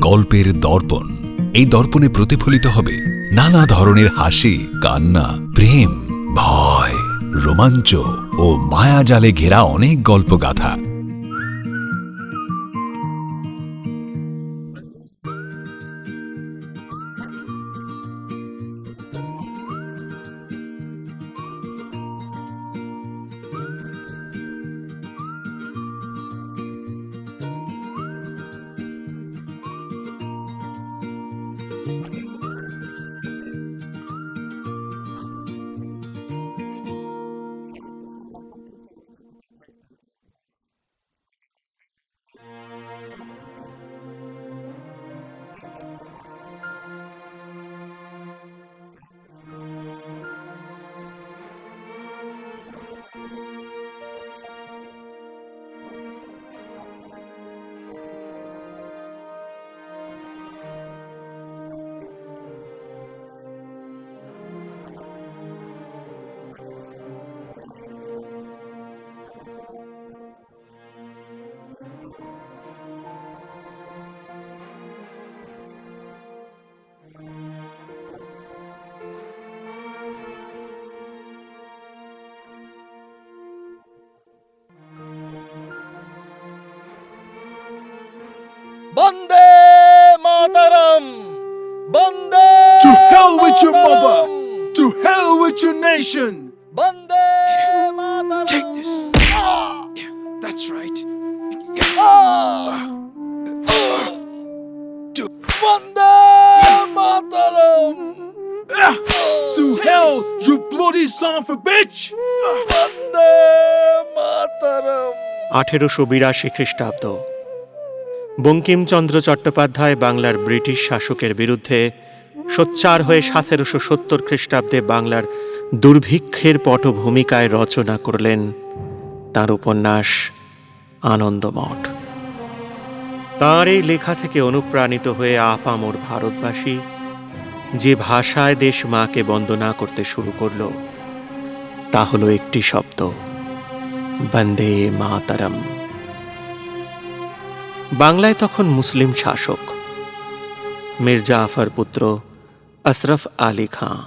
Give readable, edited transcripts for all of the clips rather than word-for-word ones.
গল্পের দর্পণ। এই দর্পণে প্রতিফলিত হবে নানা ধরনের হাসি, কান্না, প্রেম, ভয়, রোমাঞ্চ ও মায়াজালে ঘেরা অনেক গল্পগাথা। বন্দে মাতরম, বন্দে To hell with your Mataram, mother! To hell with your nation! Vande Mataram. Take this. Yeah, that's right. Vande Mataram, To hell, you bloody son of a bitch! বন্দে মাতরম। 1882 খ্রিস্টাব্দ। বঙ্কিমচন্দ্র চট্টোপাধ্যায় বাংলার ব্রিটিশ শাসকের বিরুদ্ধে সোচ্চার হয়ে 1770 খ্রিস্টাব্দে বাংলার দুর্ভিক্ষের পটভূমিকায় রচনা করলেন তাঁর উপন্যাস আনন্দমঠ। তাঁর এই লেখা থেকে অনুপ্রাণিত হয়ে আপামর ভারতবাসী যে ভাষায় দেশ মাকে বন্দনা করতে শুরু করল তা হলো একটি শব্দ, বন্দে মাতরম। বাংলায় তখন মুসলিম শাসক মীর জাফর পুত্র আশরাফ আলী খাঁ।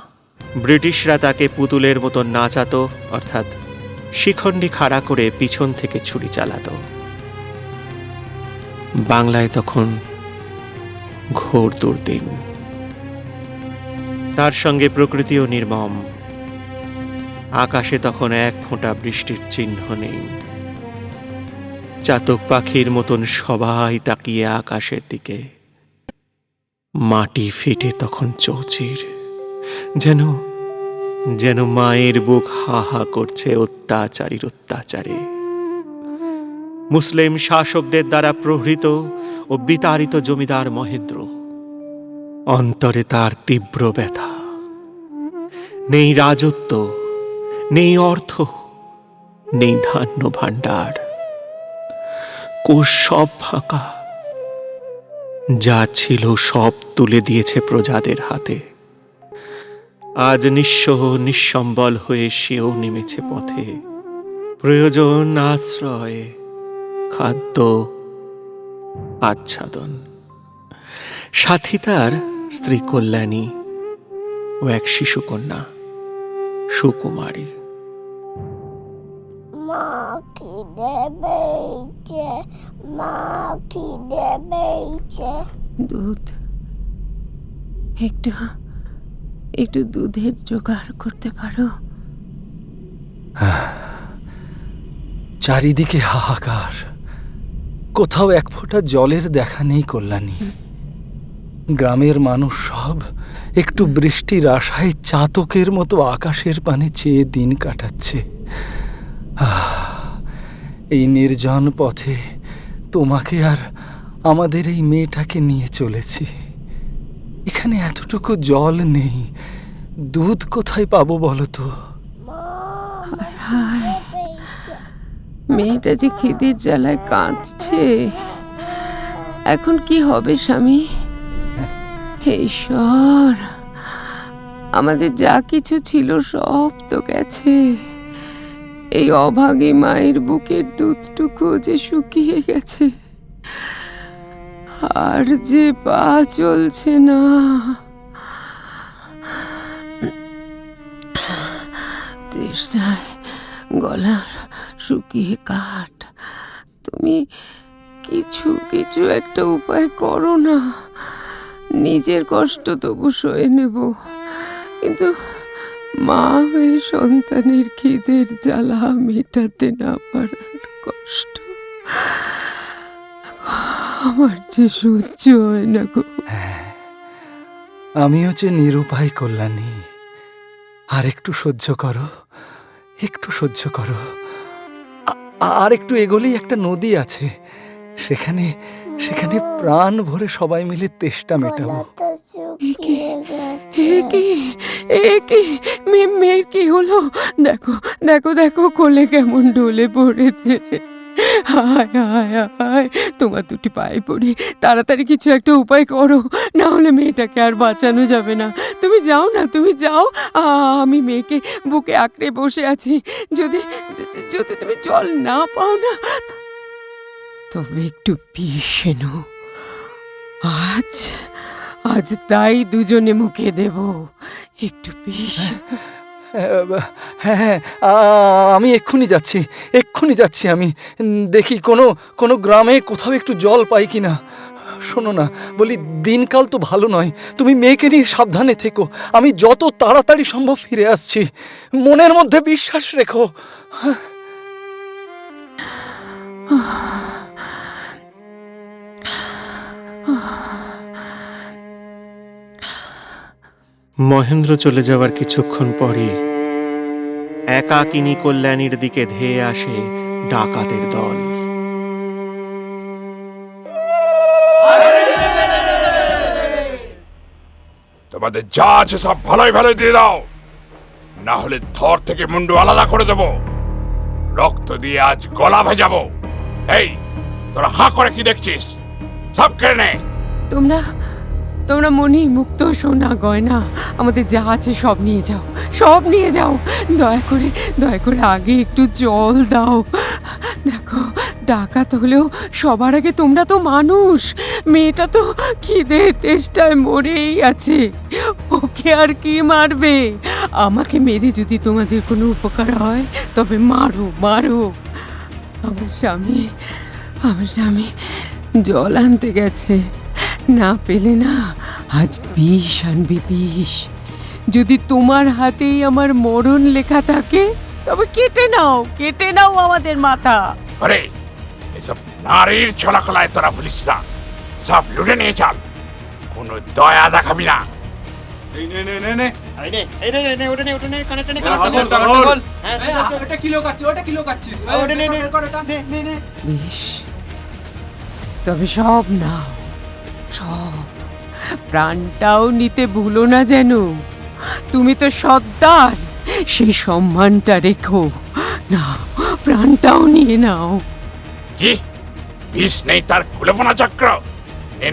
ব্রিটিশরা তাকে পুতুলের মতো নাচাতো, অর্থাৎ শিখণ্ডি খাড়া করে পিছন থেকে ছুরি চালাতো। বাংলায় তখন ঘোর দুর্দিন, তার সঙ্গে প্রকৃতিও নির্মম। আকাশে তখন এক ফোঁটা বৃষ্টির চিহ্ন নেই। চাতক পাখির মতন সবাই তাকিয়ে আকাশের দিকে। মাটি ফেটে তখন চৌচির, যেন যেন মায়ের বুক হা হা করছে অত্যাচারীর অত্যাচারে। মুসলিম শাসকদের দ্বারা প্রহৃত ও বিতাড়িত জমিদার মহেন্দ্র, অন্তরে তার তীব্র ব্যথা। নেই রাজত্ব, নেই অর্থ, নেই ধান্য ভাণ্ডার, কোষ সব ফাঁকা। যা ছিল সব তুলে দিয়েছে প্রজাদের হাতে। আজ নিঃস্ব নিঃসম্বল হয়ে সেও নেমেছে পথে। প্রয়োজন আশ্রয়, খাদ্য, আচ্ছাদন। সাথী তার স্ত্রী কল্যাণী ও এক শিশুকন্যা সুকুমারী। মা খিদে পেয়েছে, মা খিদে পেয়েছে। দুধ, একটু একটু দুধের জোগাড় করতে পারো? চারিদিকে হাহাকার, কোথাও এক ফোঁটা জলের দেখা নেই কল্যাণী। গ্রামের মানুষ সব একটু বৃষ্টির আশায় চাতকের মতো আকাশের পানে চেয়ে দিন কাটাচ্ছে। এই নির্জন পথে তোমাকে আর আমাদের এই মেয়েটাকে নিয়ে চলেছি। এখানে এতটুকু জল নেই, দুধ কোথায় পাবো বলো তো? মেয়েটা যে খিদের জ্বালায় কাঁদছে। এখন কি হবে স্বামী? হে ঈশ্বর, আমাদের যা কিছু ছিল সব তো গেছে। এই অভাগী মায়ের বুকের দুধটুকু যে শুকিয়ে গেছে। আর যে পা চলছে না। তেষ্টায় গলার শুকিয়ে কাঠ। তুমি কিছু কিছু একটা উপায় করো না। নিজের কষ্ট তবু সয়ে নেব, কিন্তু মা হয়ে সন্তানের খিদের জ্বালা মেটাতে না পারার কষ্ট আমার যে সহ্য হয় না গো। আমিও যে নিরুপায় কল্যাণী। আর একটু সহ্য করো, একটু সহ্য করো। আর একটু এগোলেই একটা নদী আছে, সেখানে সেখানে প্রাণ ভরে সবাই মিলে তেষ্টা মেটাবো। গলাটা শুকিয়ে গেছে। মেয়ের কি হলো? দেখো দেখো দেখো, কোলে কেমন ডলে পড়েছে। হায় হায় হায়, তোমার দুটি পায়ে পড়ি, তাড়াতাড়ি কিছু একটা উপায় করো, না হলে মেয়েটাকে আর বাঁচানো যাবে না। তুমি যাও না, তুমি যাও। আমি মেয়েকে বুকে আঁকড়ে বসে আছি। যদি যদি তুমি জল না পাও না, তবে একটু পিষে নাও। আজ আজ তাই দুজনে মুখে দেব, একটু পিষ। হ্যাঁ, আমি এক্ষুনি যাচ্ছি, এক্ষুনি যাচ্ছি। আমি দেখি কোনো গ্রামে কোথাও একটু জল পাই কিনা। শোনো না, বলি দিনকাল তো ভালো নয়, তুমি মেয়েকে নিয়ে সাবধানে থেকো। আমি যত তাড়াতাড়ি সম্ভব ফিরে আসছি, মনের মধ্যে বিশ্বাস রেখো। মহেন্দ্র চলে যাওয়ার কিছুক্ষণ পরই একাকিনী কল্যাণীর দিকে ধেয়ে আসে ডাকাতের দল। তোমাদের যা আছে সব ভালোই ভালোই দিয়ে দাও, না হলে ধর থেকে মুন্ডু আলাদা করে দেবো, রক্ত দিয়ে আজ গলা ভেজাবো। এই তোরা হাঁ করে কি দেখছিস? সব কেড়ে নে। তোমরা তোমরা মনি মুক্ত সোনা গয়না আমাদের যা আছে সব নিয়ে যাও, সব নিয়ে যাও। দয়া করে আগে একটু জল দাও। দেখো, ডাকাত হলেও সবার আগে তোমরা তো মানুষ। মেয়েটা তো খিদে তেষ্টায় মরেই আছে, ওকে আর কি মারবে? আমাকে মেরে যদি তোমাদের কোনো উপকার হয় তবে মারো মারো। আমার স্বামী জল আনতে গেছে, না পেলে না আজ বিষ আনবে, বিষ। যদি তোমার হাতেই আমার মরণ লেখা থাকে তবে কেটে নাও আমাদের মাথা। আরে এসব নারীর ছলাকলায় তোরা ভুলিস না, সব লুটে নিয়ে চল, কোনো দয়া দেখাবি না। বেশ, তবে সব নাও, সব। প্রাণটাও নিতে ভুলো না যেন। তুমি তো সর্দার, সেই সম্মানটা রেখো। নাও, প্রাণটাও নিয়ে নাও। কি বিষ নেই তার কুলপনা চক্র?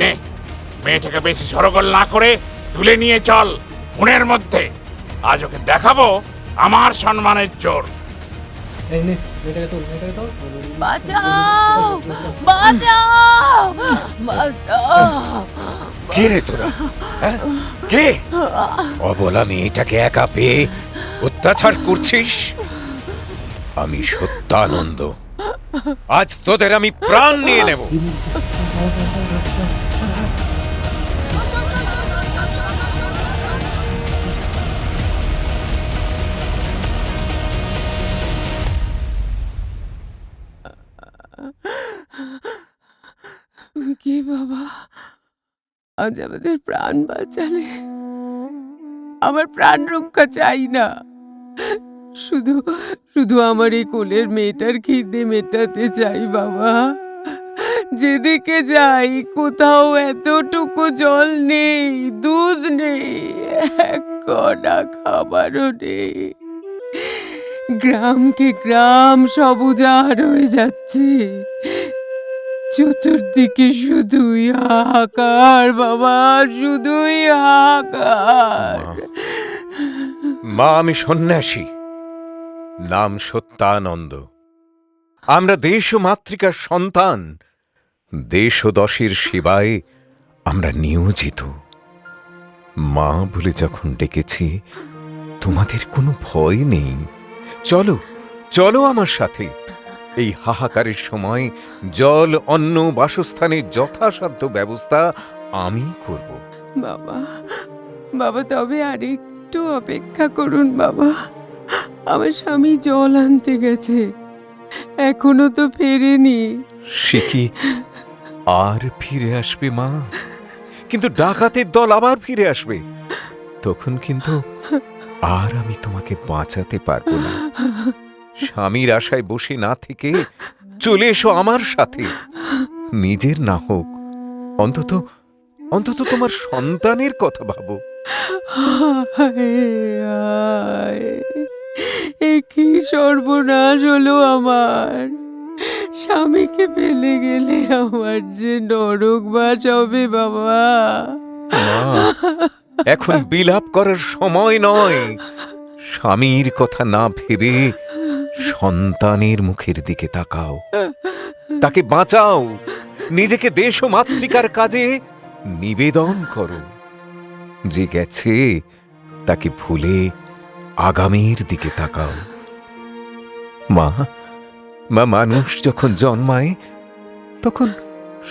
নে, মেয়েটাকে বেশি সরগোল না করে তুলে নিয়ে চল মনের মধ্যে। আজ ওকে দেখাবো আমার সম্মানের জোর। বাঁচাও বাঁচাও। কে রে তোরা? কে অবলা মেয়েটাকে একা পেয়ে অত্যাচার করছিস? আমি সত্যানন্দ, আজ তোদের আমি প্রাণ নিয়ে নেব। তুমি কি বাবা, আজ আমাদের প্রাণ বাঁচালে। আমার প্রাণ রক্ষা চাই না, শুধু আমার এই কোলের মেয়েটার খিদে মেটাতে চাই বাবা। যেদিকে যাই কোথাও এতটুকু জল নেই, দুধ নেই, এক কণা খাবারও নেই। গ্রামকে গ্রাম সব উজাড় হয়ে যাচ্ছে, চতুর্দিকে শুধুই হাহাকার বাবা, শুধুই হাহাকার। মা, আমি সন্ন্যাসী, নাম সত্যানন্দ। আমরা দেশ ও মাতৃকার সন্তান, দেশ ও দশের সেবায় আমরা নিয়োজিত। মা বলে যখন ডেকেছি, তোমাদের কোনো ভয় নেই। চলো চলো আমার সাথে। এই হাহাকারের সময় জল, অন্ন, বাসস্থানের যথাসাধ্য ব্যবস্থা আমি করব। বাবা, বাবা তবে আর একটু অপেক্ষা করুন বাবা। আমার স্বামী জল আনতে গেছে, এখনো তো ফেরেনি। সে কি আর ফিরে আসবে মা? কিন্তু ডাকাতের দল আবার ফিরে আসবে, তখন কিন্তু আর আমি তোমাকে বাঁচাতে পারবো না। স্বামীর আশায় বসে না থেকে চলে এসো আমার সাথে। নিজের না হোক, অন্তত অন্তত তোমার সন্তানের কথা ভাবো। এ কি সর্বনাশ হলো আমার! স্বামীকে ফেলে গেলে আমার যে নরকবাস হবে বাবা। মা, এখন বিলাপ করার সময় নয়। স্বামীর কথা না ভেবে সন্তানের মুখের দিকে তাকাও, তাকে বাঁচাও, নিজেকে দেশ ও মাতৃকার কাজে নিবেদন করো। যে গেছে তাকে ভুলে আগামীর দিকে তাকাও। মা, মানুষ যখন জন্মায় তখন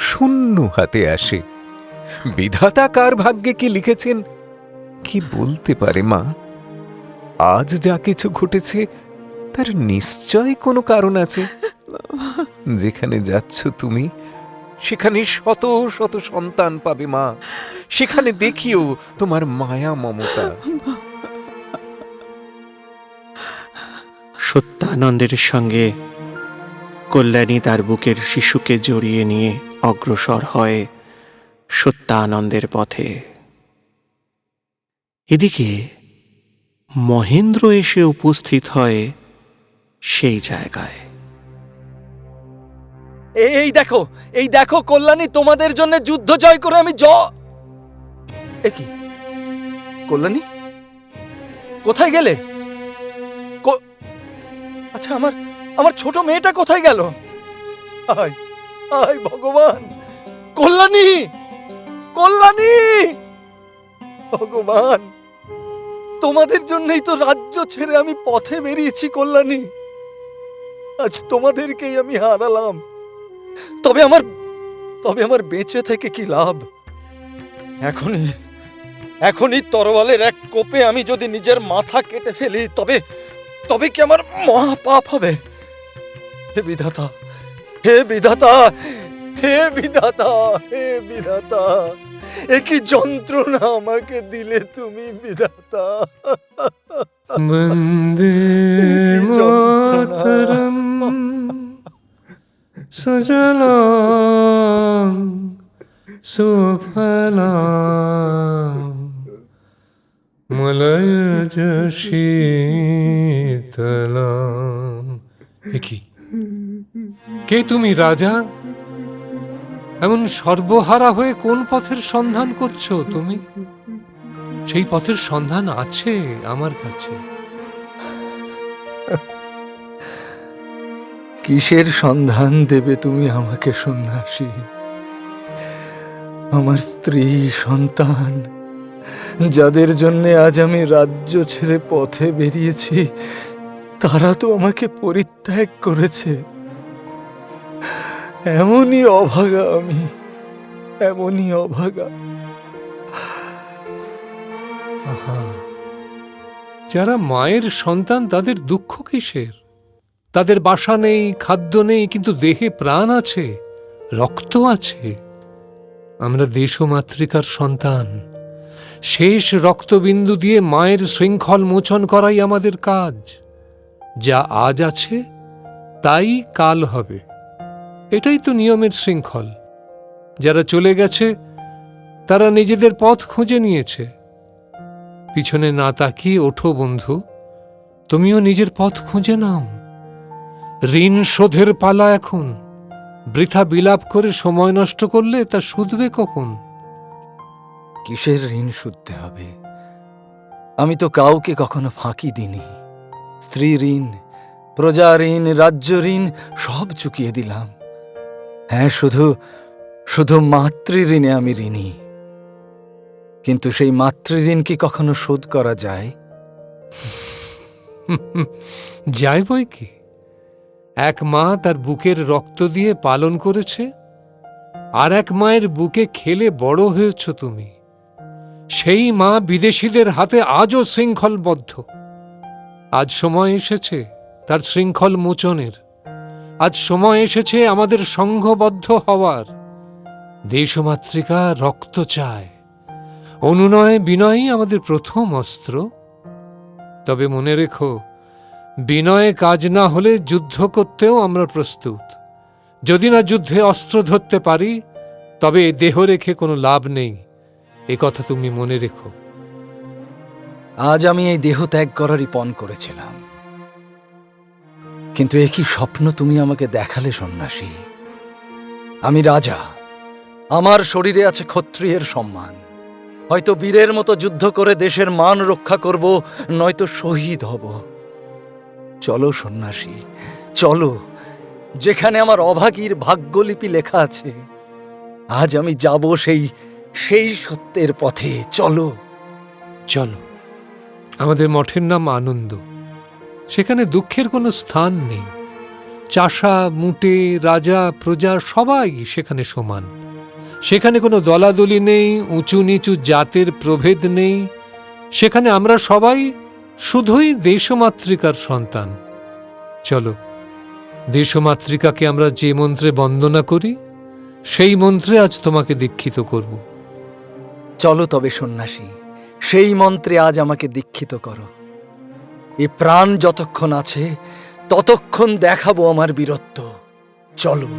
শূন্য হাতে আসে। বিধাতা কার ভাগ্যে কি লিখেছেন কি বলতে পারে মা? আজ যা কিছু ঘটেছে তার নিশ্চয় কোনো কারণ আছে। যেখানে যাচ্ছ তুমি, সেখানে শত শত সন্তান পাবে মা। সেখানে দেখিও তোমার মায়া মমতা। সত্যানন্দের সঙ্গে কল্যাণী তার বুকের শিশুকে জড়িয়ে নিয়ে অগ্রসর হয় সত্যানন্দের পথে। এদিকে মহেন্দ্র এসে উপস্থিত হয় সেই জায়গায়। এই দেখো কল্যাণী, তোমাদের জন্য যুদ্ধ জয় করে আমি এ কি কল্যাণী, কোথায় গেলে? আচ্ছা, আমার ছোট মেয়েটা কোথায় গেল? আয় আয় ভগবান! কল্যাণী, কল্যাণী! ভগবান, তোমাদের জন্যই তো রাজ্য ছেড়ে আমি পথে বেরিয়েছি কল্যাণী। আজ তোমাদেরকেই আমি হারালাম। তবে আমার বেঁচে থেকে কি লাভ? এখনই তরোয়ালের এক কোপে আমি যদি নিজের মাথা কেটে ফেলি, তবে কি আমার মহা পাপ হবে? হে বিধাতা, হে বিধাতা, হে বিধাতা, হে বিধাতা! এ কি যন্ত্রণা আমাকে দিলে তুমি বিধাতা! বন্দে মাতরম সুজলাং সুফলাং মলয়জ শীতলাং। কি কে তুমি রাজা? এমন সর্বহারা হয়ে কোন পথের সন্ধান করছো তুমি? সেই পথের সন্ধান আছে আমার কাছে। কিসের সন্ধান দেবে তুমি আমাকে সন্ন্যাসী? আমার স্ত্রী, সন্তান, যাদের জন্য আজ আমি রাজ্য ছেড়ে পথে বেরিয়েছি, তারা তো আমাকে পরিত্যাগ করেছে। এমনই অভাগা আমি, এমনই অভাগা। আহা, যারা মায়ের সন্তান তাদের দুঃখ কিসের? তাদের বাসা নেই, খাদ্য নেই, কিন্তু দেহে প্রাণ আছে, রক্ত আছে। আমরা দেশ ও মাতৃকার সন্তান। শেষ রক্তবিন্দু দিয়ে মায়ের শৃঙ্খল মোচন করাই আমাদের কাজ। যা আজ আছে তাই কাল হবে, এটাই তো নিয়মের শৃঙ্খল। যারা চলে গেছে তারা নিজেদের পথ খুঁজে নিয়েছে। পিছনে না তাকিয়ে ওঠো বন্ধু, তুমিও নিজের পথ খুঁজে নাও। ঋণ শোধের পালা এখন। বৃথা বিলাপ করে সময় নষ্ট করলে তা শুধবে কখন? কিসের ঋণ শুধতে হবে? আমি তো কাউকে কখনো ফাঁকি দিইনি। স্ত্রী ঋণ, প্রজা ঋণ, রাজ্য ঋণ সব চুকিয়ে দিলাম। হ্যাঁ, শুধু শুধু মাতৃঋণে আমি ঋণী, কিন্তু সেই মাতৃঋণ কি কখনো শোধ করা যায়? যায় বই কি। এক মা তার বুকের রক্ত দিয়ে পালন করেছে, আর এক মায়ের বুকে খেলে বড় হয়েছ তুমি। সেই মা বিদেশিদের হাতে আজও শৃঙ্খলবদ্ধ। আজ সময় এসেছে তার শৃঙ্খল মোচনের। আজ সময় এসেছে আমাদের সংঘবদ্ধ হওয়ার। দেশমাতৃকা রক্ত চায়। অনুনয় বিনয়ই আমাদের প্রথম অস্ত্র। তবে মনে রেখো, বিনয়ে কাজ না হলে যুদ্ধ করতেও আমরা প্রস্তুত। যদি না যুদ্ধে অস্ত্র ধরতে পারি, তবে দেহ রেখে কোনো লাভ নেই। এ কথা তুমি মনে রেখো। আজ আমি এই দেহ ত্যাগ করারই পণ করেছিলাম, কিন্তু একই স্বপ্ন তুমি আমাকে দেখালে সন্ন্যাসী। আমি রাজা, আমার শরীরে আছে ক্ষত্রিয়ের সম্মান। হয়তো বীরের মতো যুদ্ধ করে দেশের মান রক্ষা করব, নয়তো শহীদ হব। চলো সন্ন্যাসী, চলো, যেখানে আমার অভাগীর ভাগ্যলিপি লেখা আছে। আজ আমি যাব সেই সত্যের পথে। চলো। চলো। আমাদের মঠের নাম আনন্দ। সেখানে দুঃখের কোনো স্থান নেই। চাষা মুটে, রাজা প্রজা সবাই সেখানে সমান। সেখানে কোনো দলাদলি নেই, উঁচু নিচু জাতের প্রভেদ নেই। সেখানে আমরা সবাই শুধুই দেশমাতৃকার সন্তান। চলো, দেশমাতৃকাকে আমরা যে মন্ত্রে বন্দনা করি, সেই মন্ত্রে আজ তোমাকে দীক্ষিত করব। চলো তবে সন্ন্যাসী, সেই মন্ত্রে আজ আমাকে দীক্ষিত করো। এ প্রাণ যতক্ষণ আছে ততক্ষণ দেখাবো আমার বীরত্ব। চলো।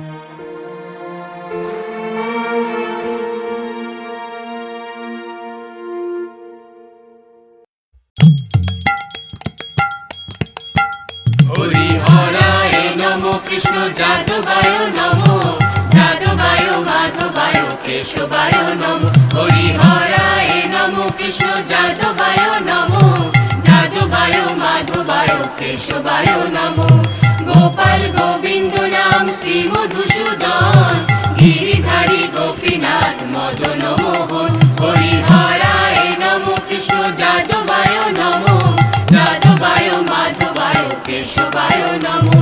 হরিহরায় নমো, কৃষ্ণ যাদবায় নমো, যাদবায় মাধবায় কেশবায় নমো। হরিহরায় নমো, কৃষ্ণ যাদবায় নমো, যাদবায় মাধবায় কেশবায় নমো। গোপাল গোবিন্দ নাম শ্রী মধুসূদন, গিরিধারী গোপীনাথ মদন মোহন। হরিহরায় নমো, কৃষ্ণ যাদবায় নমো, যাদবায় মাধবায় কেশবায় নমো।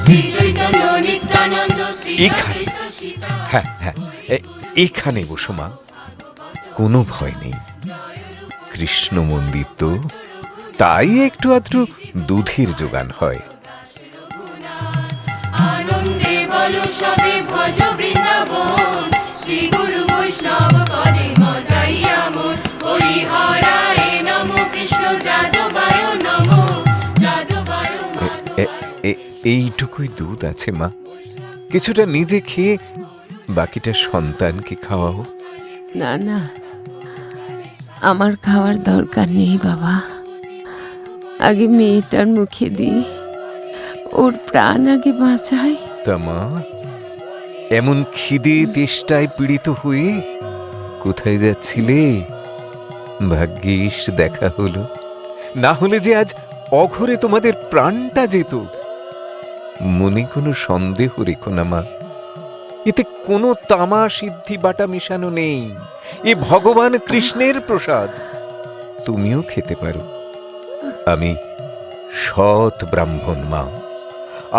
শ্রী চৈতন্য নিত্যানন্দ শ্রী এখানে, অদ্বৈত সীতা। হ্যাঁ হ্যাঁ, এখানে বসো মা, কোনো ভয় নেই। কৃষ্ণ মন্দির তো, তাই একটু আধটু দুধের যোগান হয়। আনন্দে বলো সবে ভজ বৃন্দাবন, শ্রী গুরু বৈষ্ণব পদে মজাইয়া মন। হরিহরায় নমো, কৃষ্ণ যাদবায় নমো, যাদবায় মাধবায়। এইটুকুই দুধ আছে মা, কিছুটা নিজে খেয়ে বাকিটা সন্তানকে খাওয়াও। না না, আমার খাওয়ার দরকার নেই বাবা। আগে মেয়েটার মুখে দিই, ওর প্রাণ আগে বাঁচাই। তা মা, এমন খিদে তেষ্টায় পীড়িত হয়ে কোথায় যাচ্ছিলে? ভাগ্যিস দেখা হলো, না হলে যে আজ অঘরে তোমাদের প্রাণটা যেত। মনে কোনো সন্দেহ রেখো না মা, এতে কোনো তামা সিদ্ধি বাটা মিশানো নেই। এ ভগবান কৃষ্ণের প্রসাদ, তুমিও খেতে পারো। আমি সৎ ব্রাহ্মণ মা,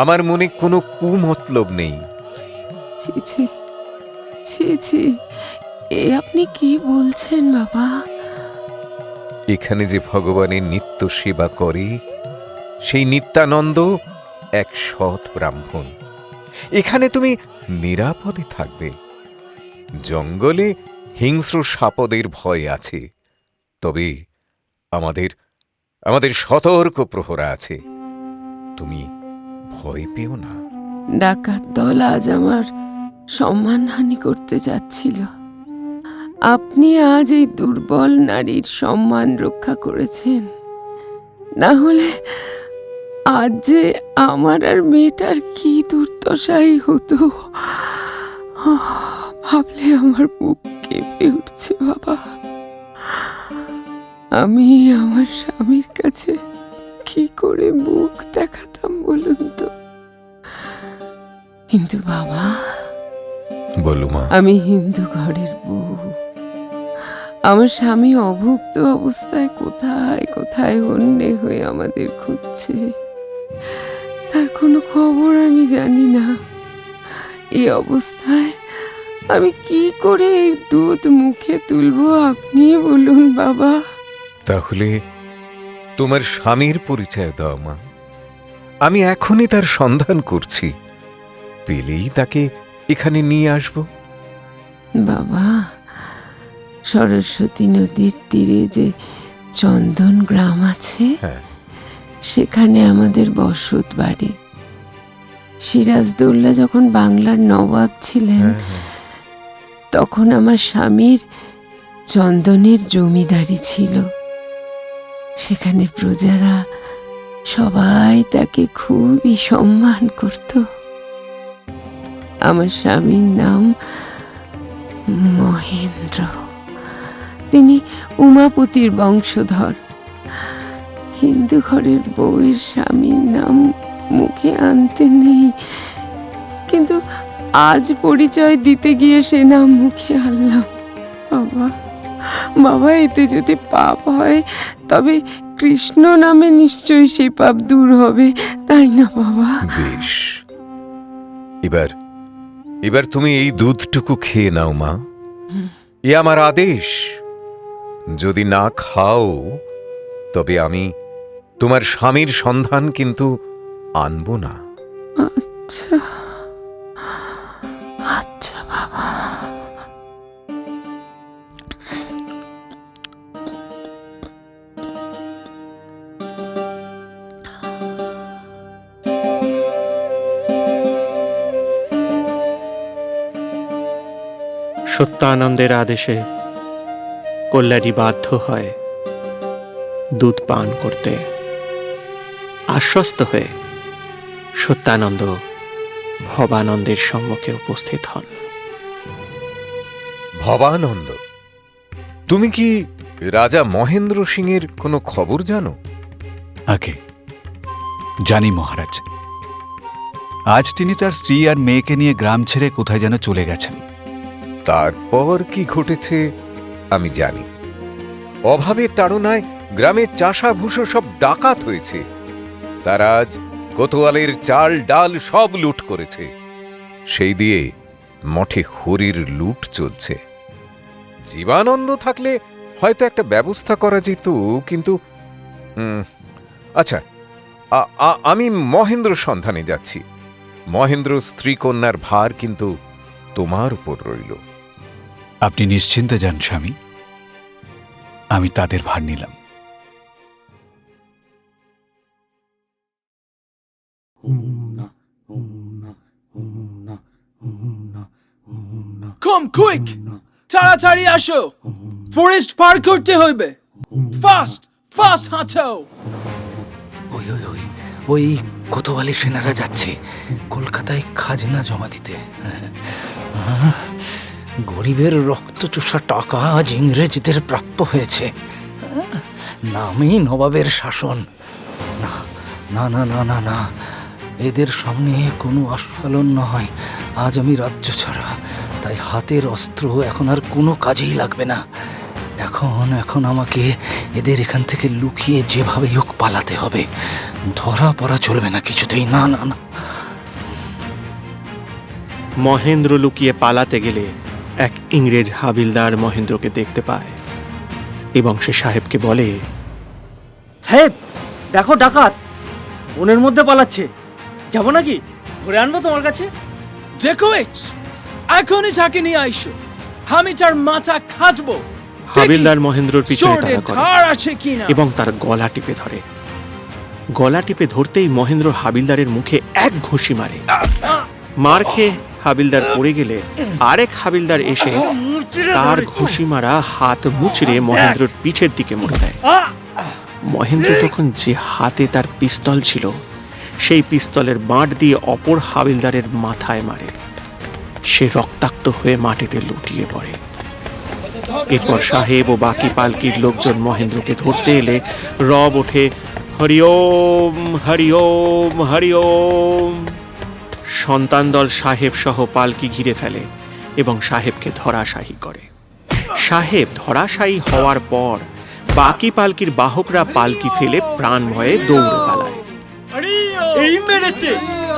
আমার মনে কোনো কুমতলব নেই। ছি ছি ছি ছি, এ আপনি কি বলছেন বাবা? এখানে যে ভগবানের নিত্য সেবা করে, সেই নিত্যানন্দ এক সৎ ব্রাহ্মণ। এখানে তুমি নিরাপদে থাকবে। জঙ্গলে হিংস্র সাপদের ভয় আছে, তবে আমাদের সতর্ক প্রহরা আছে। তুমি ভয় পেও না। ডাকাত দল আজ আমার সম্মানহানি করতে যাচ্ছিল। আপনি আজ এই দুর্বল নারীর সম্মান রক্ষা করেছেন, না হলে আজ যে আমার আর মেয়েটার কি দুর্দশাই হতো। ভাবলে আমার বুক কেঁপে উঠছে বাবা। আমি আমার স্বামীর কাছে কি করে মুখ দেখাতাম বলুন তো? কিন্তু বাবা, বলো মা। আমি হিন্দু ঘরের বউ। আমার স্বামী অভুক্ত অবস্থায় কোথায় কোথায় হন্যে হয়ে আমাদের খুঁজছে, তার কোনো খবর আমি জানি না। এই অবস্থায় আমি কি করে এই দুধ মুখে তুলবো আপনি বলুন বাবা। তাহলে তোমার স্বামীর পরিচয় দাও মা, আমি এখনই তার সন্ধান করছি, পেলেই তাকে এখানে নিয়ে আসব। বাবা, সরস্বতী নদীর তীরে যে চন্দন গ্রাম আছে, হ্যাঁ, সেখানে আমাদের বসত বাড়ি। সিরাজদৌল্লা যখন বাংলার নবাব ছিলেন, হ্যাঁ, তখন আমার স্বামীর চন্দনের জমিদারি ছিল। সেখানে প্রজারা সবাই তাকে খুবই সম্মান করত। আমার স্বামীর নাম মহেন্দ্র। তিনি উমাপতির বংশধর। হিন্দু ঘরের বউয়ের স্বামীর নাম মুখে আনতে নেই, কিন্তু আজ পরিচয় দিতে গিয়ে সে নাম মুখে আনলাম। বাবা, বাবা, এতে যদি পাপ হয় তবে কৃষ্ণ নামে নিশ্চয়ই সেই পাপ দূর হবে, তাই না বাবা? বেশ, এবার এবার তুমি এই দুধটুকু খেয়ে নাও মা, এ আমার আদেশ। যদি না খাও তবে আমি তোমার স্বামীর সন্ধান কিন্তু আনব না। আচ্ছা, আচ্ছা বাবা। সত্যানন্দের আদেশে কল্যাণী বাধ্য হয় দুধ পান করতে। আশ্বস্ত হয়ে সত্যানন্দ ভবানন্দের সম্মুখে উপস্থিত হন। ভবানন্দ, তুমি কি রাজা মহেন্দ্র সিংয়ের কোনো খবর জানো? আগে জানি মহারাজ, আজ তিনি তার স্ত্রী আর মেয়েকে নিয়ে গ্রাম ছেড়ে কোথায় যেন চলে গেছেন। তারপর কি ঘটেছে আমি জানি। অভাবের তাড়নায় গ্রামের চাষা ভুষো সব ডাকাত হয়েছে। তারা আজ কোতোয়ালের চাল ডাল সব লুট করেছে। সেই দিয়ে মঠে হরির লুট চলছে। জীবানন্দ থাকলে হয়তো একটা ব্যবস্থা করা যেত, কিন্তু আচ্ছা, আমি মহেন্দ্র সন্ধানে যাচ্ছি। মহেন্দ্র স্ত্রী কন্যার ভার কিন্তু তোমার উপর রইল। আপনি নিশ্চিন্তে যান স্বামী, আমি তাদের ভার নিলাম। কম কুইক, তাড়াতাড়ি আসো, ফরেস্ট পার করতে হইবে। ফাস্ট ফাস্ট হাঁটো। ওই ওই ওই ওই কোতোয়ালি সেনারা যাচ্ছে কলকাতায় খাজনা জমা দিতে। গরিবের রক্তচোষা টাকা আজ ইংরেজদের প্রাপ্য হয়েছে। নামেই নবাবের শাসন। না না না না না না, এদের সামনে কোনো আস্ফালন নয়। আজ আমি রাজ্য ছাড়া, তাই হাতের অস্ত্র এখন আর কোনো কাজেই লাগবে না। এখন আমাকে এদের এখান থেকে লুকিয়ে যেভাবেই হোক পালাতে হবে। ধরা পড়া চলবে না কিছুতেই, না না না। মহেন্দ্র লুকিয়ে পালাতে গেলে এক ইংরেজ হাবিলদার মহেন্দ্রকে দেখতে পায় এবং সে সাহেবকে বলে, সাহেব, দেখো ডাকাত বনের মধ্যে পালাচ্ছে, যাবো নাকি? ধরে আনবো তোমার কাছে? দেখো এখনই তাকে নিয়ে আইসো, আমি তার মাথা কাটবো। হাবিলদার মহেন্দ্রর পিছনে তাড়া করে ধার আছে কিনা এবং তার গলা টিপে ধরে। গলা টিপে ধরতেই মহেন্দ্র হাবিলদারের মুখে এক ঘুষি মারে। মার খেয়ে হাবিলদার পড়ে গেলে আরেক হাবিলদার এসে তার ঘুষি মারা হাত মুচড়ে মহেন্দ্রর পিঠের দিকে মুড়ে দেয়। মহেন্দ্র তখন যে হাতে তার পিস্তল ছিল, সেই পিস্তলের বাঁট দিয়ে অপর হাবিলদারের মাথায় মারে। সে রক্তাক্ত হয়ে মাটিতে লুটিয়ে পড়ে। এরপর সাহেব ও বাকি পালকির লোকজন মহেন্দ্রকে ধরতে এলে রব ওঠে, হরিওম হরিওম হরিওম। সন্তান দল সাহেব সহ পালকি ঘিরে ফেলে এবং সাহেবকে ধরাশায়ী করে। সাহেব ধরাশায়ী হওয়ার পর বাকি পালকির বাহকরা পালকি ফেলে প্রাণ ভয়ে দৌড়ে পালায়। এই মেরেছে,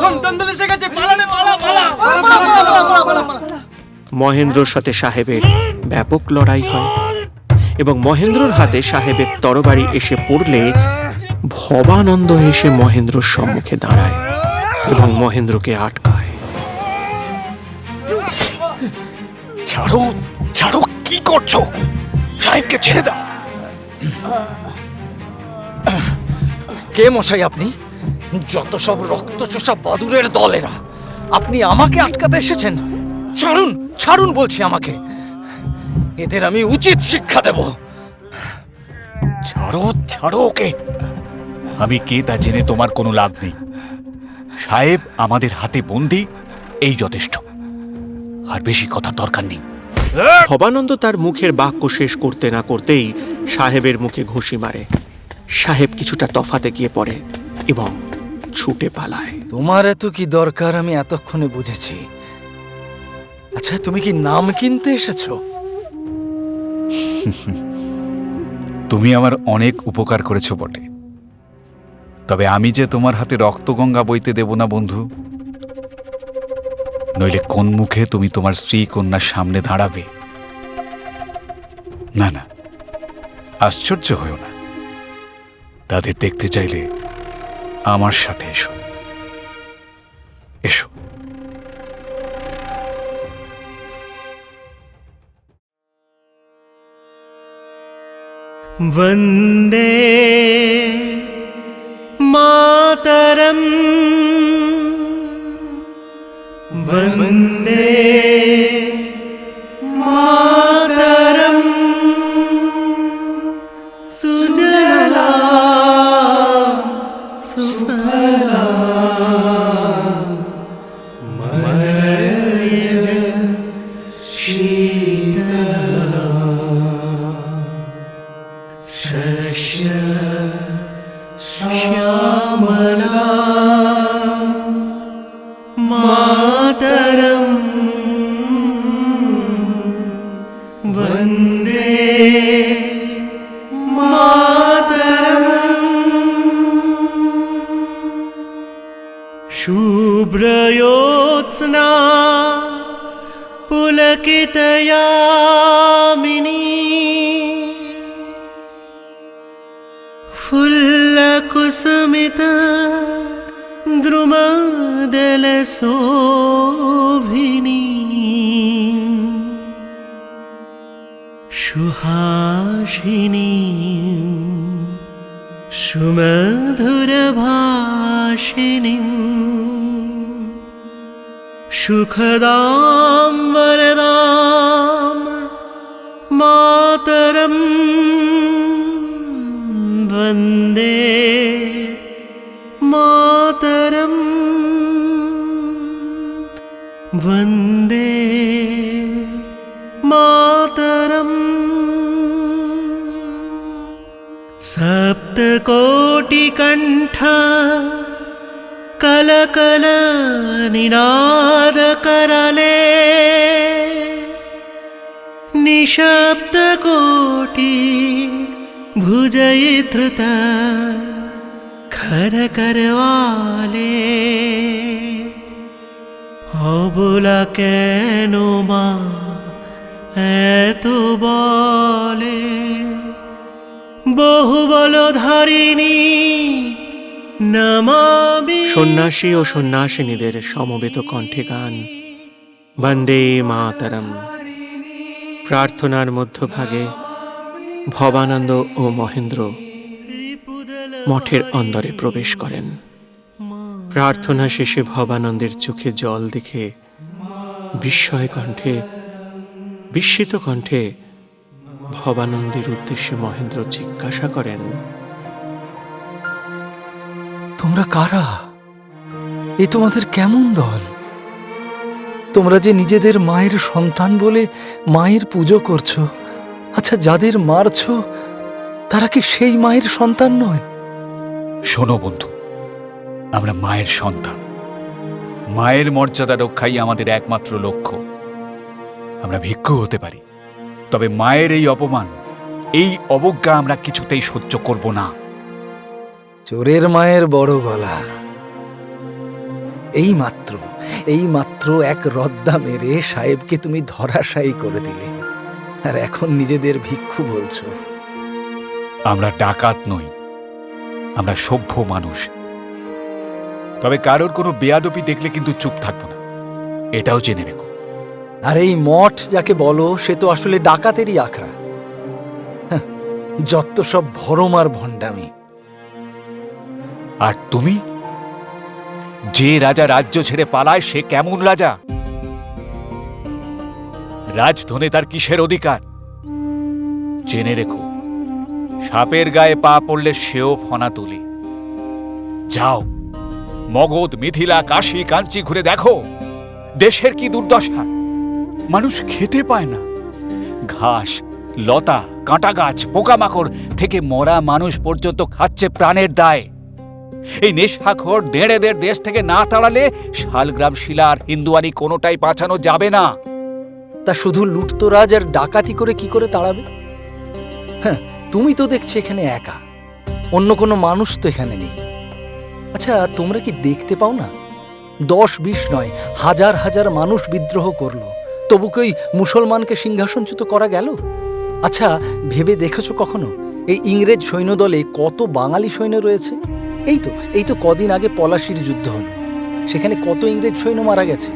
সন্তান দলে এসে গেছে, পালানে পালা পালা। মহেন্দ্রর সাথে সাহেবের ব্যাপক লড়াই হয় এবং মহেন্দ্রর হাতে সাহেবের তরবারি এসে পড়লে ভবানন্দ এসে মহেন্দ্রর সম্মুখে দাঁড়ায় এবং মহেন্দ্রকে আটকায়। ছাড়ো ছাড়ো, কি করছো? সাহেবকে ছেড়ে দাও। কে মশাই আপনি? যত সব রক্তচোষা বাদুরের দলেরা, আপনি আমাকে আটকাতে এসেছেন? ছাড়ুন ছাড়ুন বলছি আমাকে, এদের আমি উচিত শিক্ষা দেব। ছাড়ো ছাড়ো ওকে। আমি কে তা জেনে তোমার কোনো লাভ নেই। সাহেব আমাদের হাতে বন্দী, এই যথেষ্ট। আর বেশি কথা দরকার নেই। ভবানন্দ তার মুখের বাক্য শেষ করতে না করতেই সাহেবের মুখে ঘুষি মারে। সাহেব কিছুটা তফাতে গিয়ে পড়ে এবং ছুটে পালায়। তোমার এত কি দরকার আমি এতক্ষণে বুঝেছি। আচ্ছা, তুমি কি নাম কিনতে এসেছো? তুমি আমার অনেক উপকার করেছো বটে, তবে আমি যে তোমার হাতে রক্তগঙ্গা বইতে দেব না বন্ধু। নইলে কোন মুখে তুমি তোমার স্ত্রী কন্যার সামনে দাঁড়াবে? না না, আশ্চর্য হয়েও না। তাদের দেখতে চাইলে আমার সাথে এসো, এসো। वन्दे मातरम् वन्दे मातरम् सुजला सुफला मलयज शीतला शस्य श्यामला मातरम् वन्दे मातरम् शुभ्रयोत्स्ना पुलकितयामिनी फुल्लकुसुमित द्रुमदलशोभिनी सुहासिनी सुमधुरभाषिणीं सुखदां वरदां मातरम् वन्दे मातरम् वन्दे मातरम् सप्तकोटिकण्ठ कलकल निनादकरले निशब्दकोटि भुजयधृत खर करवाले অবলা কেন মা এত বলে বহু বল ধারিণী নমামি। সন্ন্যাসী ও সন্ন্যাসিনীদের সমবেত কণ্ঠে গান বন্দে মাতরম। প্রার্থনার মধ্যভাগে ভবানন্দ ও মহেন্দ্র মঠের অন্দরে প্রবেশ করেন। প্রার্থনা শেষে ভবানন্দের চোখে জল দেখে বিস্মিত কণ্ঠে ভবানন্দের উদ্দেশ্যে মহেন্দ্র জিজ্ঞাসা করেন, তোমরা কারা? এ তোমাদের কেমন দল? তোমরা যে নিজেদের মায়ের সন্তান বলে মায়ের পুজো করছো, আচ্ছা যাদের মারছো তারা কি সেই মায়ের সন্তান নয়? শোনো বন্ধু, আমরা মায়ের সন্তান। মায়ের মর্যাদা রক্ষাই আমাদের একমাত্র লক্ষ্য। আমরা ভিক্ষু হতে পারি, তবে মায়ের এই অপমান, এই অবজ্ঞা আমরা কিছুতেই সহ্য করব না। চোরের মায়ের বড় গলা। এই মাত্র এক রদ্দা মেরে সাহেবকে তুমি ধরাশায়ী করে দিলে, আর এখন নিজেদের ভিক্ষু বলছো। আমরা ডাকাত নই, আমরা সভ্য মানুষ। তবে কারোর কোনো বেয়াদবি দেখলে কিন্তু চুপ থাকবো না, এটাও জেনে রেখো। আর এই মঠ যাকে বলো, সে তো আসলে ডাকাতেরই আখড়া। হাহ, যত সব ভরম আর ভণ্ডামি। আর তুমি, যে রাজা রাজ্য ছেড়ে পালায় সে কেমন রাজা? রাজধনে তার কিসের অধিকার? জেনে রেখো, সাপের গায়ে পা পড়লে সেও ফনা তোলে। যাও, মগধ, মিথিলা, কাশী, কাঞ্চি ঘুরে দেখো দেশের কি দুর্দশা। মানুষ খেতে পায় না, ঘাস, লতা, কাঁটা গাছ, পোকামাকড় থেকে মরা মানুষ পর্যন্ত খাচ্ছে প্রাণের দায়। এই নেশাখোর দেড়েদের দেশ থেকে না তাড়ালে শালগ্রাম, শিলা আর হিন্দুয়ানি কোনোটাই বাঁচানো যাবে না। তা শুধু লুটতরাজ আর ডাকাতি করে কি করে তাড়াবে? হ্যাঁ, তুমি তো দেখছি এখানে একা, অন্য কোনো মানুষ তো এখানে নেই। আচ্ছা, তোমরা কি দেখতে পাও না 10-20 নয়, হাজার হাজার মানুষ বিদ্রোহ করলো, তবু কি ওই মুসলমানকে সিংহাসনচ্যুত করা গেল? আচ্ছা, ভেবে দেখেছো কখনো এই ইংরেজ সৈন্যদলে কত বাঙালি সৈন্য রয়েছে? এই তো কদিন আগে পলাশির যুদ্ধ হলো, সেখানে কত ইংরেজ সৈন্য মারা গেছে।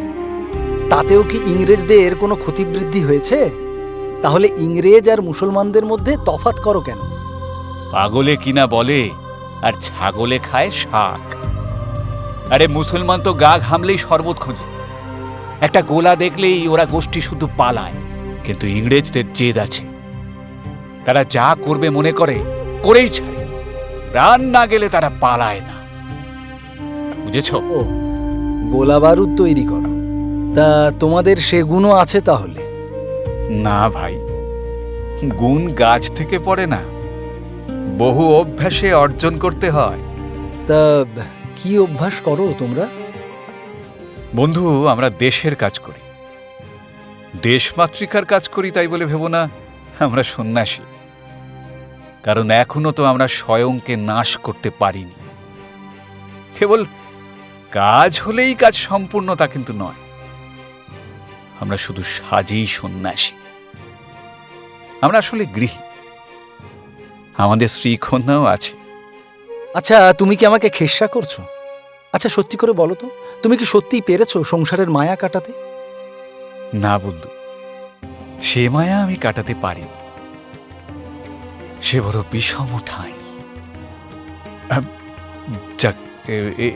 তাতেও কি ইংরেজদের কোনো ক্ষতিবৃদ্ধি হয়েছে? তাহলে ইংরেজ আর মুসলমানদের মধ্যে তফাৎ করো কেন? পাগলে কিনা বলে আর ছাগলে খায় শাক। আরে মুসলমান তো গা ঘামলেই শরবত খোঁজে, একটা গোলা দেখলেই ওরা গোষ্ঠী শুধু পালায়। কিন্তু ইংরেজদের জেদ আছে, তারা যা করবে মনে করে করেই ছাড়ে, প্রাণ না গেলে তারা পালায় না। বুঝেছ? ও, গোলা বারুদ তৈরি করো। তা তোমাদের সে গুণও আছে তাহলে? না ভাই, গুণ গাছ থেকে পড়ে না, বহু অভ্যাসে অর্জন করতে হয়। তা কি অভ্যাস করো তোমরা? বন্ধু, আমরা দেশের কাজ করি, দেশমাতৃকার কাজ করি, তাই বলে ভেবো না আমরা সন্ন্যাসী। কারণ এখনো তো আমরা স্বয়ংকে নাশ করতে পারিনি। কেবল কাজ হলেই কাজ সম্পূর্ণ তা কিন্তু নয়, আমরা শুধু সাজেই সন্ন্যাসী। আমরা আসলে গৃহী, আমাদের স্ত্রী কন্যাও আছে। আচ্ছা, তুমি কি আমাকে খেস্সা করছো? আচ্ছা, সত্যি করে বলো তো, তুমি কি সত্যিই পেরেছো সংসারের মায়া কাটাতে? না বন্ধু, সে মায়া আমি কাটাতে পারিনি, সে বড় বিষম ঠাঁই। যাক,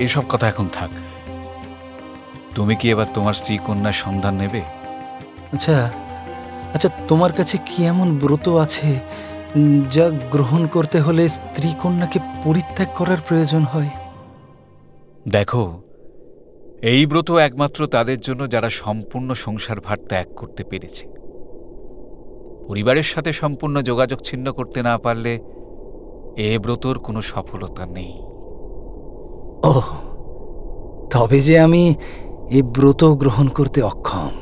এসব কথা এখন থাক। তুমি কি এবার তোমার স্ত্রী কন্যার সন্ধান নেবে? আচ্ছা, তোমার কাছে কি এমন ব্রত আছে যা গ্রহণ করতে হলে স্ত্রী কন্যাকে পরিত্যাগ করার প্রয়োজন হয়? দেখো, এই ব্রত একমাত্র তাদের জন্য যারা সম্পূর্ণ সংসার ভার ত্যাগ করতে পেরেছে। পরিবারের সাথে সম্পূর্ণ যোগাযোগ ছিন্ন করতে না পারলে এ ব্রতর কোনো সফলতা নেই। ও, তবে যে আমি এই ব্রত গ্রহণ করতে অক্ষম,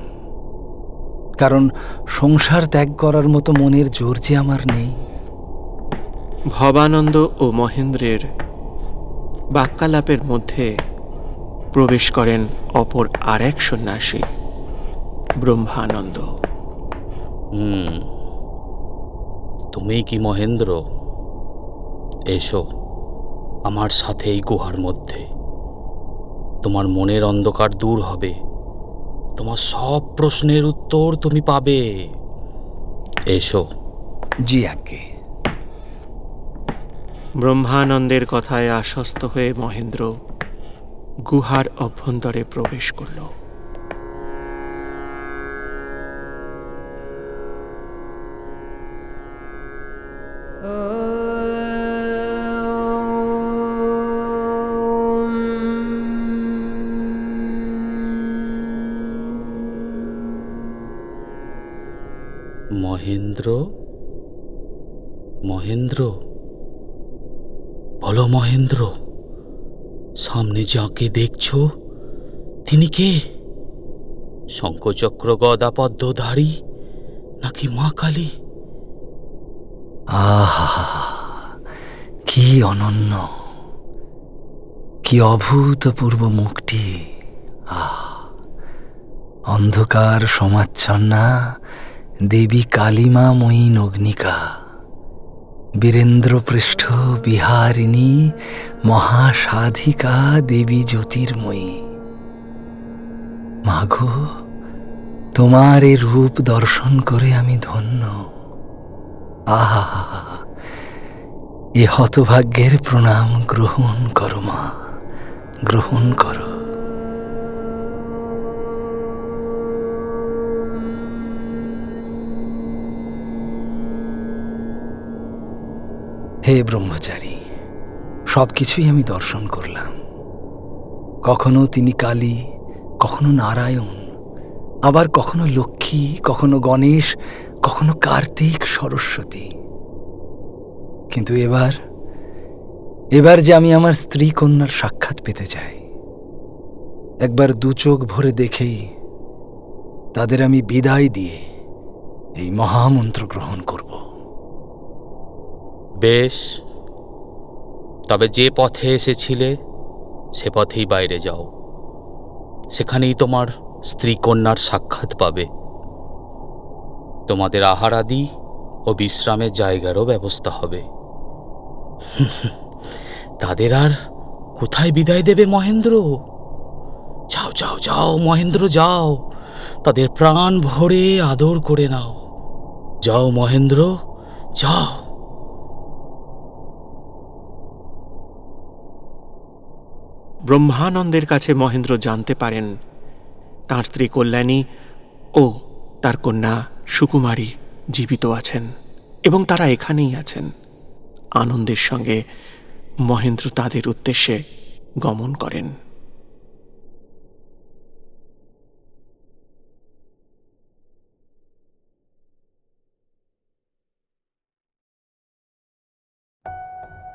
কারণ সংসার ত্যাগ করার মতো মনের জোর যে আমার নেই। ভবানন্দ ও মহেন্দ্রের বাক্যালাপের মধ্যে প্রবেশ করেন অপর আর এক সন্ন্যাসী, ব্রহ্মানন্দ। তুমি কি মহেন্দ্র? এসো আমার সাথে এই গুহার মধ্যে। তোমার মনের অন্ধকার দূর হবে, তোমার সব প্রশ্নের উত্তর তুমি পাবে। এসো। জি আজ্ঞে। ব্রহ্মানন্দের কথায় আশ্বস্ত হয়ে মহেন্দ্র গুহার অভ্যন্তরে প্রবেশ করল। মহেন্দ্র, মহেন্দ্র, বলো মহেন্দ্র, সামনে যাকে দেখছো তিনি কে? শঙ্খচক্র গদা পদ্মধারী নাকি মা কালী? আহা, কি অনন্য, কি অভূতপূর্ব মুখটি! অন্ধকার সমাচ্ছন্না দেবী কালিমাময়ী নগ্নিকা, বীরেন্দ্রপৃষ্ঠ বিহারিণী মহাসাধিকা দেবী জ্যোতির্ময়ী। মাগো, তোমার এ রূপ দর্শন করে আমি ধন্য। আহা, এ হতভাগ্যের প্রণাম গ্রহণ করো মা, গ্রহণ করো। হে ব্রহ্মচারী, সবকিছুই আমি দর্শন করলাম। কখনো তিনি কালী, কখনো নারায়ণ, আবার কখনো লক্ষ্মী, কখনো গণেশ, কখনো কার্তিক, সরস্বতী। কিন্তু এবার যে আমি আমার স্ত্রী কন্যার সাক্ষাৎ পেতে চাই, একবার দু চোখ ভরে দেখেই তাদের আমি বিদায় দিয়ে এই মহামন্ত্র গ্রহণ করব। বেশ, তবে যে পথে এসেছিলে সে পথেই বাইরে যাও। সেখানেই তোমার স্ত্রী কন্যার সাক্ষাৎ পাবে। তোমাদের আহারাদি ও বিশ্রামের জায়গারও ব্যবস্থা হবে। তাদের আর কোথায় বিদায় দেবে মহেন্দ্র? যাও যাও যাও মহেন্দ্র, যাও, তাদের প্রাণ ভরে আদর করে নাও। যাও মহেন্দ্র, যাও। ব্রহ্মানন্দের কাছে মহেন্দ্র জানতে পারেন তাঁর স্ত্রী কল্যাণী ও তার কন্যা সুকুমারী জীবিত আছেন এবং তারা এখানেই আছেন। আনন্দের সঙ্গে মহেন্দ্র তাদের উদ্দেশ্যে গমন করেন।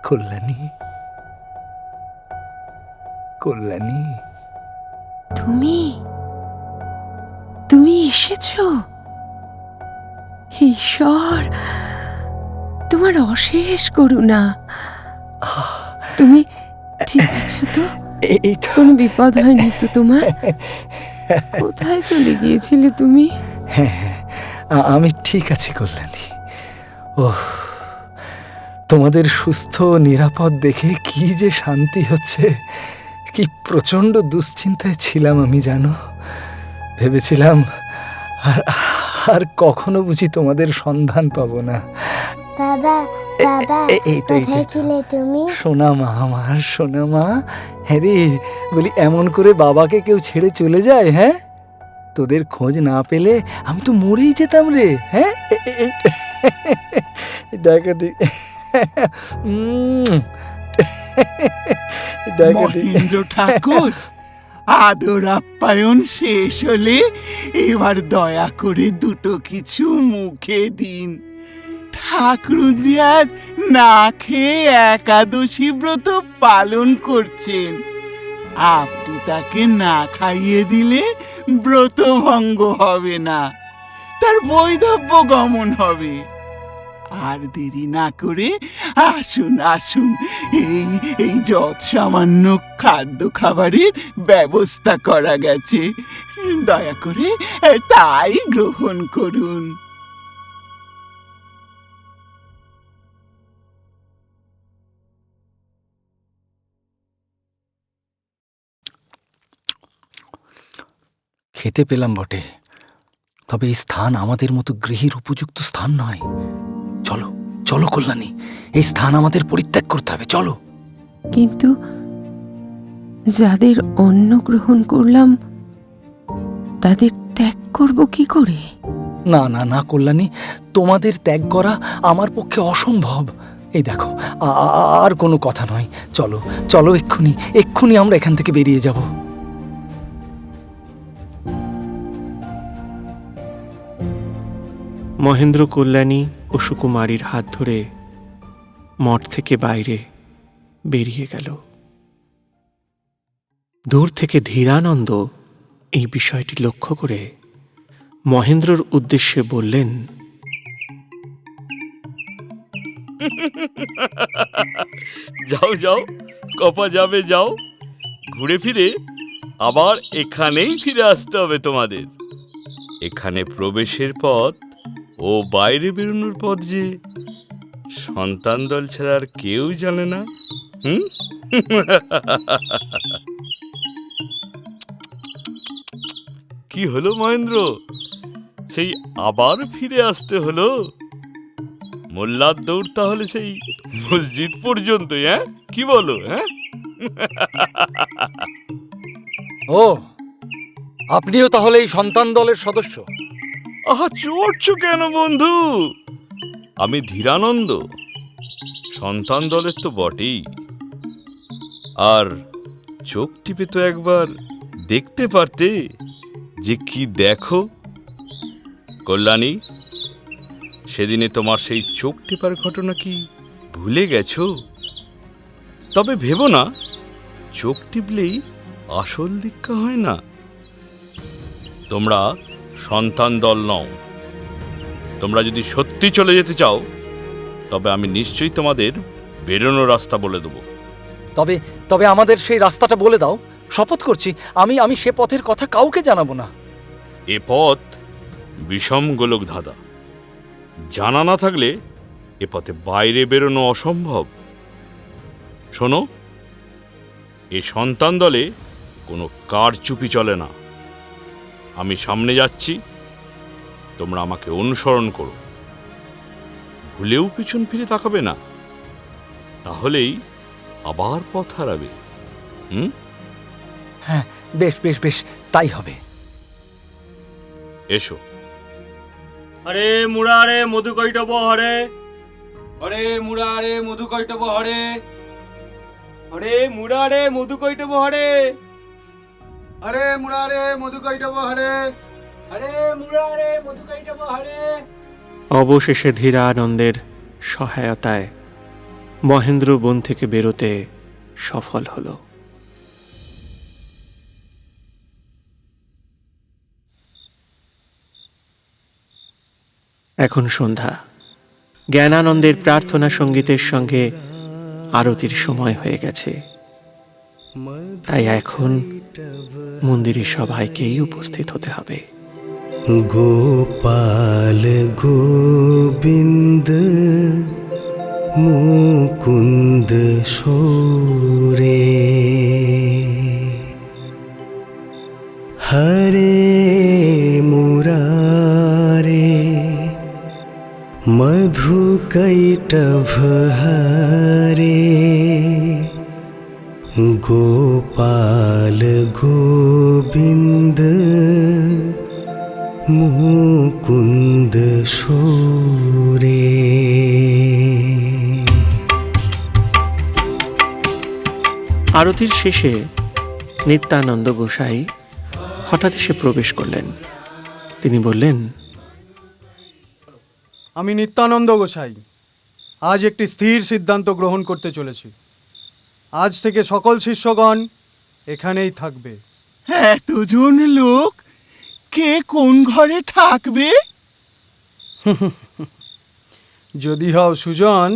কল্যাণী, কল্যাণী, তুমি এসেছো? ঈশ্বর, তোমার অশেষ করুণা। তুমি ঠিক আছো তো? এই তো। কোনো বিপদ হয়নি তো তোমার? কোথায় চলে গিয়েছিলে তুমি? হ্যাঁ, আমি ঠিক আছি কল্যাণী। ওহ, তোমাদের সুস্থ নিরাপদ দেখে কি যে শান্তি হচ্ছে। কি প্রচণ্ড দুশ্চিন্তায় ছিলাম আমি, জানো। ভেবেছিলাম আর কখনো বুঝি তোমাদের সন্ধান পাবো না। বাবা, বাবা, কোথায় ছিলে তুমি? সোনা মা, আমার সোনা মা। হ্যাঁ রে, বলি এমন করে বাবাকে কেউ ছেড়ে চলে যায়? হ্যাঁ, তোদের খোঁজ না পেলে আমি তো মরেই যেতাম রে। হ্যাঁ, দেখা দি, মহেন্দ্র ঠাকুর, আদর আপ্যায়ন শেষ হলে এবার দয়া করে দুটো কিছু মুখে দিন। ঠাকুর যে আজ না খেয়ে একাদশী ব্রত পালন করছেন। আপনি তাকে না খাইয়ে দিলে ব্রত ভঙ্গ হবে না, তার বৈধব্য গমন হবে। আর দেরি না করে আসুন আসুন, এই যৎ সামান্য খাদ্য খাবারের ব্যবস্থা করা গেছে, দয়া করে তাই গ্রহণ করুন। খেতে পেলাম বটে, তবে এই স্থান আমাদের মতো গৃহীর উপযুক্ত স্থান নয়। চলো চলো কল্যাণী, এই স্থান আমাদের পরিত্যাগ করতে হবে, চলো। কিন্তু যাদের অন্ন গ্রহণ করলাম তাদের ত্যাগ করব কি করে? না না না কল্যাণী, তোমাদের ত্যাগ করা আমার পক্ষে অসম্ভব। এই দেখো, আর কোনো কথা নয়, চলো চলো, এক্ষুনি আমরা এখান থেকে বেরিয়ে যাব। মহেন্দ্র কল্যাণী ও সুকুমারীর হাত ধরে মঠ থেকে বাইরে বেরিয়ে গেল। দূর থেকে ধীরানন্দ এই বিষয়টি লক্ষ্য করে মহেন্দ্রর উদ্দেশ্যে বললেন, যাও যাও, কপা যাবে যাও, ঘুরে ফিরে আবার এখানেই ফিরে আসতে হবে তোমাদের। এখানে প্রবেশের পথ ও বাইরে বেরোনোর পথ যে সন্তান দল ছাড়া আর কেউ জানে না। হুম? কি হলো মহেন্দ্র, সেই আবার ফিরে আসতে হলো? মোল্লার দৌড় তাহলে সেই মসজিদ পর্যন্তই, হ্যাঁ? কি বলো? হ্যাঁ, ও, আপনিও তাহলে এই সন্তান দলের সদস্য? আহা, চড়ছো কেন বন্ধু? আমি ধীরানন্দ, সন্তান দলের তো বটেই। আর চোখ টিপে তো একবার দেখতে পারতে যে কি দেখো। কল্যাণী, সেদিনে তোমার সেই চোখ টিপার ঘটনা কি ভুলে গেছো? তবে ভেবো না, চোখ টিপলেই আসল দীক্ষা হয় না। তোমরা সন্তান দল নও। তোমরা যদি সত্যি চলে যেতে চাও, তবে আমি নিশ্চয়ই তোমাদের বেরোনোর রাস্তা বলে দেব। তবে তবে আমাদের সেই রাস্তাটা বলে দাও, শপথ করছি আমি সে পথের কথা কাউকে জানাবো না। এ পথ বিষম গোলক ধাঁধা। জানা না থাকলে এ পথে বাইরে বেরোনো অসম্ভব। শোনো, এ সন্তান দলে কোনো কারচুপি চলে না। আমি সামনে যাচ্ছি, তোমরা আমাকে অনুসরণ করো। ভুলেও পিছন ফিরে তাকাবে না, তাহলেই আবার পথ হারাবে। হ্যাঁ, বেশ বেশ বেশ, তাই হবে। এসো। আরে মুরারে মধু কৈটব হরে, হরে মুরারে মধু কৈটব হরে, হরে মুরারে মধু কৈটব হরে, হরে মুরারে মধু কৈটব হরে, হরে মুরারে মধু কৈটব হরে। অবশেষে ধীরানন্দের সহায়তায় মহেন্দ্র বন থেকে বেরোতে সফল হল। এখন সন্ধ্যা। জ্ঞানানন্দের প্রার্থনা সঙ্গীতের সঙ্গে আরতির সময় হয়ে গেছে। তাই এখন মন্দিরে সবাইকেই উপস্থিত হতে হবে। গোপাল গোবিন্দ মুকুন্দ সোরে, হরে মুরারে মধু কৈটভ হরে, গোপাল গোবিন্দ মুকুন্দ সোরে। আরতির শেষে নিত্যানন্দ গোসাই হঠাৎ এসে প্রবেশ করলেন। তিনি বললেন, আমি নিত্যানন্দ গোসাই আজ একটি স্থির সিদ্ধান্ত গ্রহণ করতে চলেছি। আজ থেকে সকল শিষ্যগণ এখানেই থাকবে। এতজন লোক, কে কোন ঘরে থাকবে? যদি হও সুজন,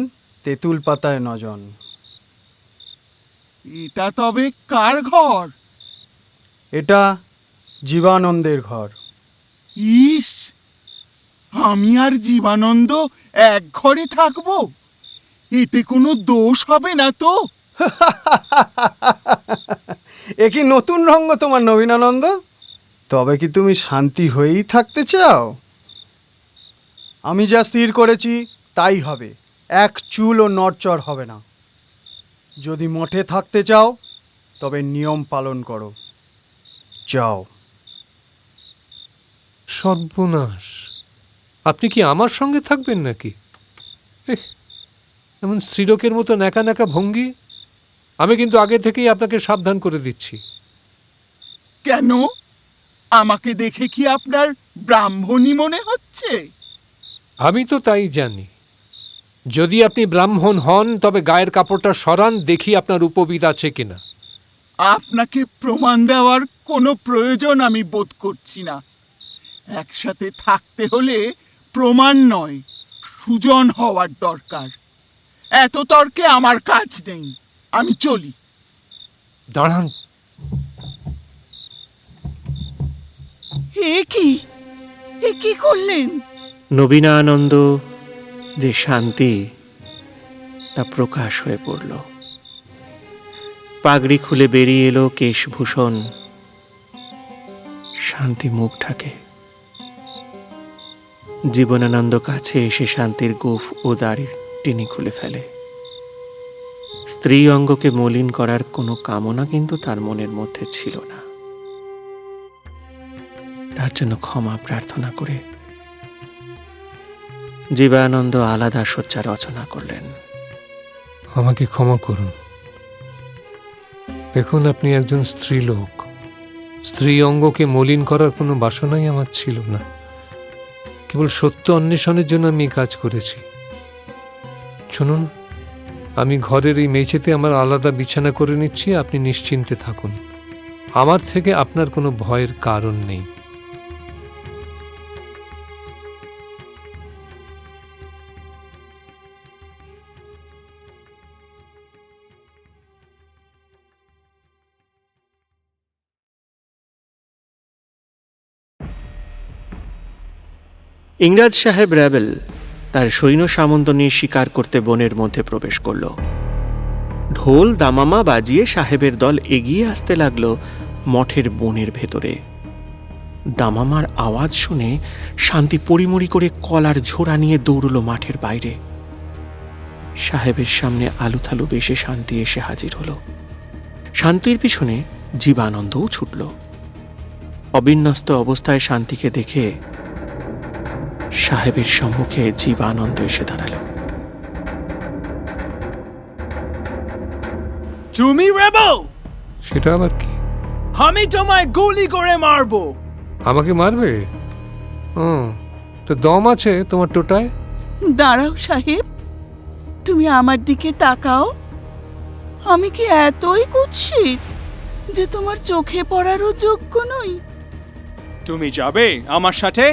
তেঁতুল পাতায় নজন। এটা তবে কার ঘর? এটা জীবানন্দের ঘর। ইস, আমি আর জীবানন্দ এক ঘরে থাকবো? এতে কোনো দোষ হবে না তো? এ কি নতুন রঙ্গ তোমার নবীনানন্দ? তবে কি তুমি শান্তি হয়েই থাকতে চাও? আমি যা স্থির করেছি তাই হবে, এক চুলও নড়চড় হবে না। যদি মঠে থাকতে চাও তবে নিয়ম পালন করো, যাও। সর্বনাশ! আপনি কি আমার সঙ্গে থাকবেন নাকি? এমন স্ত্রীলোকের মতো ন্যাকা ন্যাকা ভঙ্গি! আমি কিন্তু আগে থেকেই আপনাকে সাবধান করে দিচ্ছি। কেন? আমাকে দেখে কি আপনার ব্রাহ্মণী মনে হচ্ছে? আমি তো তাই জানি। যদি আপনি ব্রাহ্মণ হন তবে গায়ের কাপড়টা সরান, দেখি আপনার উপবিদ আছে কিনা। আপনাকে প্রমাণ দেওয়ার কোনো প্রয়োজন আমি বোধ করছি না। একসাথে থাকতে হলে প্রমাণ নয়, সুজন হওয়ার দরকার। এত তর্কে আমার কাজ নেই, আমি চলি। দাঁড়ান। এ কি করলেন? নবীনানন্দ যে শান্তি তা প্রকাশ হয়ে পড়ল। পাগড়ি খুলে বেরিয়ে এলো কেশভূষণ। শান্তি মুখ ঢাকে। জীবনানন্দ কাছে এসে শান্তির গোফ ও দাড়ি টেনে খুলে ফেলে। স্ত্রী অঙ্গকে মলিন করার কোনো কামনা কিন্তু তার মনের মধ্যে ছিল না। তার জন্য ক্ষমা প্রার্থনা করে জীবানন্দ আলাদা শয্যা রচনা করলেন। আমাকে ক্ষমা করুন। দেখুন, আপনি একজন স্ত্রীলোক। স্ত্রী অঙ্গকে মলিন করার কোনো বাসনাই আমার ছিল না। কেবল সত্য অন্বেষণের জন্য আমি কাজ করেছি। শুনুন, আমি ঘরের এই মেঝেতে আমার আলাদা বিছানা করে নিচ্ছি। আপনি নিশ্চিন্তে থাকুন। আমার থেকে আপনার কোনো ভয়ের কারণ নেই। ইংরাজ সাহেব র্যাবেল তার সৈন্য সামন্ত নিয়ে শিকার করতে বনের মধ্যে প্রবেশ করল। ঢোল দামামা বাজিয়ে সাহেবের দল এগিয়ে আসতে লাগলো মঠের বনের ভেতরে। দামামার আওয়াজ শুনে শান্তি পরিমরি করে কলার ঝোড়া নিয়ে দৌড়ল মাঠের বাইরে। সাহেবের সামনে আলুথালু বেশে শান্তি এসে হাজির হলো। শান্তির পিছনে জীবানন্দও ছুটল। অবিন্যস্ত অবস্থায় শান্তিকে দেখে সাহেবের সম্মুখে জীবানন্দ এসে দাঁড়ালো। তুমি রেবেল? সেটা আবার কি? আমি তোমায় গুলি করে মারবো। আমাকে মারবে? তো দম আছে তোমার টোটায়? দাঁড়াও সাহেব, তুমি আমার দিকে তাকাও। আমি কি এতই কুৎসিত যে তোমার চোখে পড়ারও যোগ্য নই? তুমি যাবে আমার সাথে?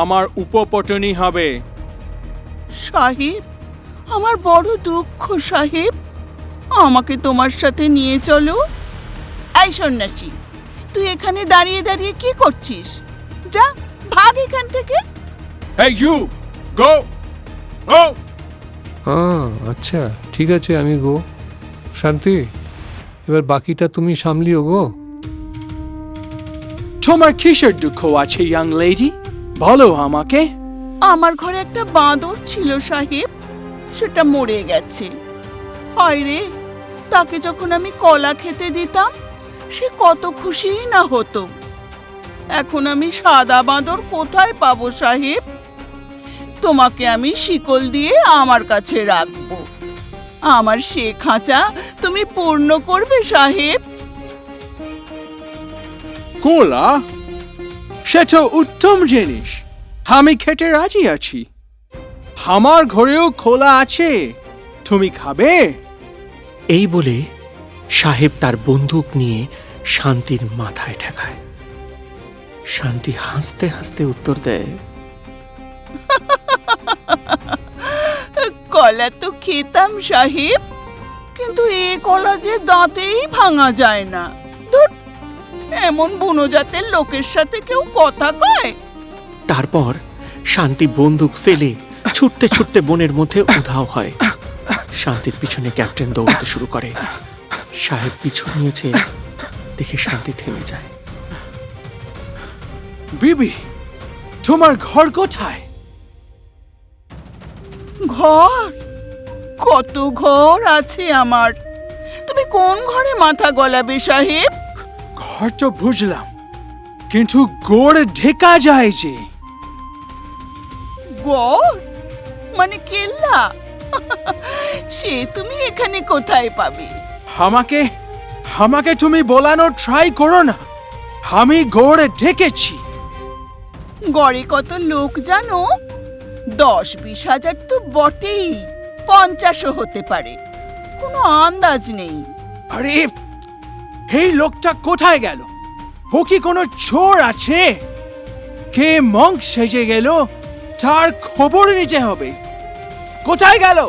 আমার উপপটনি হবে। সাহেব, আমার বড় দুঃখ সাহেব, আমাকে তোমার সাথে নিয়ে চলো। এই সন্ন্যাসী, তুই এখানে দাঁড়িয়ে দাঁড়িয়ে কি করছিস? যা, ভাগ এখান থেকে। Hey you, go, go. আচ্ছা, ঠিক আছে, আমি গো। শান্তি, এবার বাকিটা তুমি সামলিও গো। তোমার কিসের দুঃখ আছে ইয়াং লেডি? বলো আমাকে। আমার ঘরে একটা বাঁদর ছিল সাহেব, সেটা মরে গেছে। হায় রে, তাকে যখন আমি কলা খেতে দিতাম সে কত খুশি না হতো। এখন আমি সাদা বাঁদর কোথায় পাবো সাহেব? তোমাকে আমি শিকল দিয়ে আমার কাছে রাখবো। আমার সে খাঁচা তুমি পূর্ণ করবে সাহেব? কোলা? সেটা উত্তম জিনিস, আমি খেতে রাজি আছি। আমার ঘরেও খোলা আছে, তুমি খাবে? এই বলে সাহেব তার বন্দুক নিয়ে শান্তির মাথায় ঠেকায়। শান্তি হাসতে হাসতে উত্তর দেয়, কলা তো খেতাম সাহেব, কিন্তু এ কলা যে দাঁতেই ভাঙা যায় না। ধুর, এমন বুনো জাতের লোকের সাথে কেউ কথা কয়? তারপর শান্তি বন্দুক ফেলে ছুটতে ছুটতে বনের মধ্যে উধাও হয়। শান্তির পিছনে ক্যাপ্টেন দৌড়তে শুরু করে। সাহেব পিছু নিয়েছে দেখে শান্তি থেমে যায়। বিবি, তোমার ঘর কোথায়? ঘর? কত ঘর আছে আমার। তুমি কোন ঘরে মাথা গলাবে সাহেব? ঘর তো বুঝলাম, কিন্তু গোড় ঢেকা যায় যে। গড় মানে কেল্লা? সে তুমি এখানে কোথায় পাবে? আমাকে তুমি বলানো ট্রাই করো না। আমি গড়ে ঢেকেছি। গড়ে কত লোক জানো? 10-20 হাজার তো বটেই, 50ও হতে পারে, কোনো আন্দাজ নেই। আরে এই লোকটা কোথায় গেল? ও কি কোনো চোর আছে? কে মঙ্ক সেজে গেল তার খবর নিতে হবে। কোথায় গেল?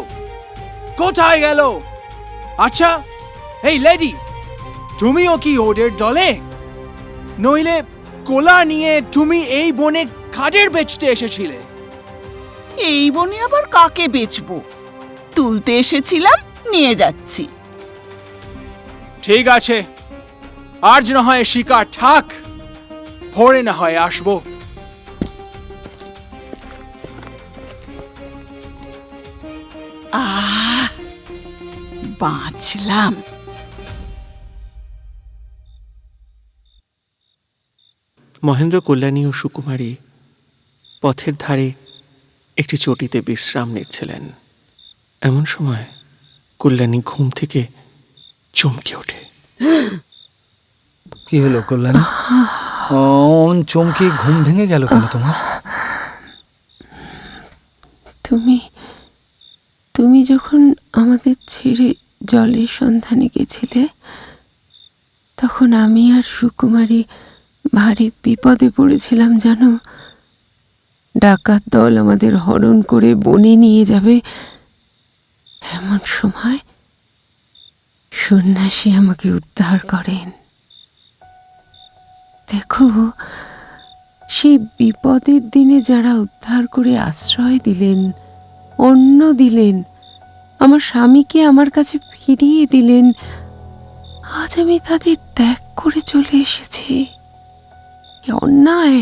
কোথায় গেল? আচ্ছা এই লেডি, তুমিও কি ওদের দলে? নইলে কোলা নিয়ে তুমি এই বনে কাদের বেচতে এসেছিলে? এই বনে আবার কাকে বেচবো? তুলতে এসেছিলাম, নিয়ে যাচ্ছি। ঠিক আছে, আজ না হয় শিকার থাক, ভোরে না হয় আসবো। বাঁচলাম। মহেন্দ্র, কল্যাণী ও সুকুমারী পথের ধারে একটি চটিতে বিশ্রাম নিচ্ছিলেন। এমন সময় কল্যাণী ঘুম থেকে চমকে ওঠে। কি হলো কল্যাণী? চমকে ঘুম ভেঙে গেল কেন তোমার? তুমি যখন আমাদের ছেড়ে জলের সন্ধানে গেছিলে, তখন আমি আর সুকুমারী ভারী বিপদে পড়েছিলাম জানো। ডাকাত দল আমাদের হরণ করে বনে নিয়ে যাবে, এমন সময় সন্ন্যাসী আমাকে উদ্ধার করেন। দেখো, সেই বিপদের দিনে যারা উদ্ধার করে আশ্রয় দিলেন, অন্ন দিলেন, আমার স্বামীকে আমার কাছে ফিরিয়ে দিলেন, আজ আমি তাদের ত্যাগ করে চলে এসেছি। এ অন্যায়,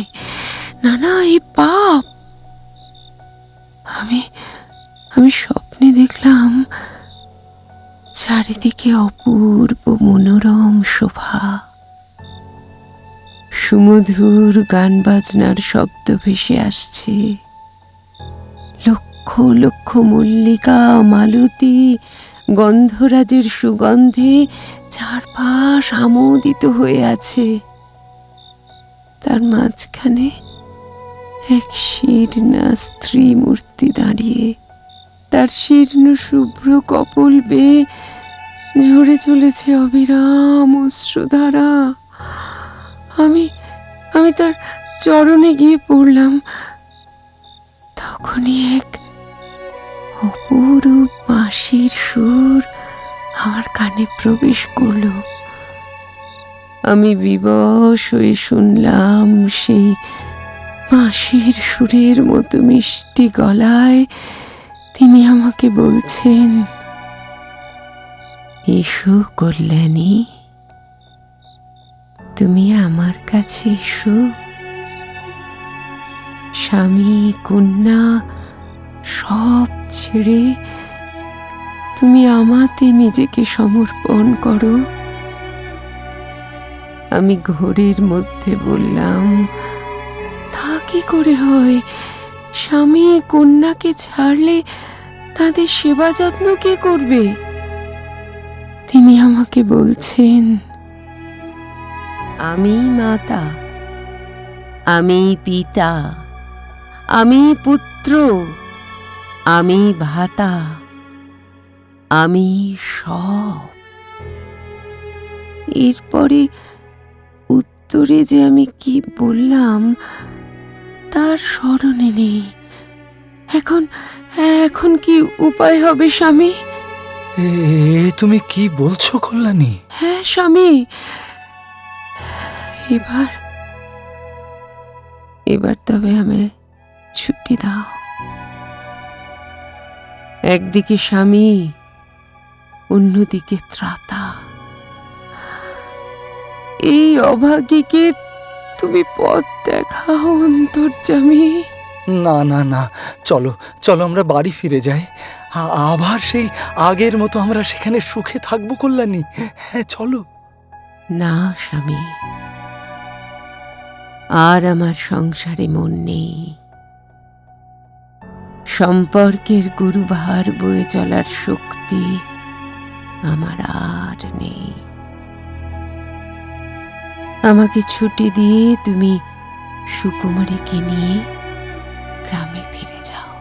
না না, এ পাপ। আমি স্বপ্নে দেখলাম চারিদিকে অপূর্ব মনোরম শোভা, সুমধুর গান বাজনার শব্দ ভেসে আসছে, লক্ষ লক্ষ মল্লিকা মালতী গন্ধরাজের সুগন্ধে চারপাশ আমোদিত হয়ে আছে। তার মাঝখানে এক শীর্ণা স্ত্রী মূর্তি দাঁড়িয়ে, তার শীর্ণ শুভ্র কপল বেয়ে ঝরে চলেছে অবিরাম অশ্রুধারা। আমি তার চরণে গিয়ে পড়লাম। তখনই এক অপরূপ বাঁশির সুর আমার কানে প্রবেশ করল। আমি বিবশ হয়ে শুনলাম সেই বাঁশির সুরের মতো মিষ্টি গলায় তিনি আমাকে বলছেন, এসো কল্যাণী, তুমি আমার কাছে এসো। স্বামী কন্যা সব ছেড়ে তুমি আমাতে নিজেকে সমর্পণ করো। আমি ঘোরের মধ্যে বললাম, তা কি করে হয়? স্বামী কন্যাকে ছাড়লে তাদের সেবা যত্ন কে করবে? তিনি আমাকে বলছেন, আমি মাতা, আমি পিতা, আমি পুত্র, আমি ভাতা, আমি সব। এরপরে উত্তরে যে আমি কি বললাম তার স্মরণে নেই। এখন কি উপায় হবে স্বামী? তুমি কি বলছো কল্যাণী? হ্যাঁ স্বামী, এবার তবে আমি ছুটি দাও। একদিকে স্বামী, অন্যদিকে ত্রাতা। এই অভাগীকে তুমি পথ দেখাও অন্তর্যামী। না না না, চলো চলো আমরা বাড়ি ফিরে যাই। আবার সেই আগের মতো আমরা সেখানে সুখে থাকবো কল্যাণী। হ্যাঁ চলো। না স্বামী, আর আমার সংসারে মন নেই। সম্পর্কের গুরুভার বয়ে চলার শক্তি আমার আর নেই। আমাকে ছুটি দিয়ে তুমি সুকুমারীকে নিয়ে গ্রামে ফিরে যাও।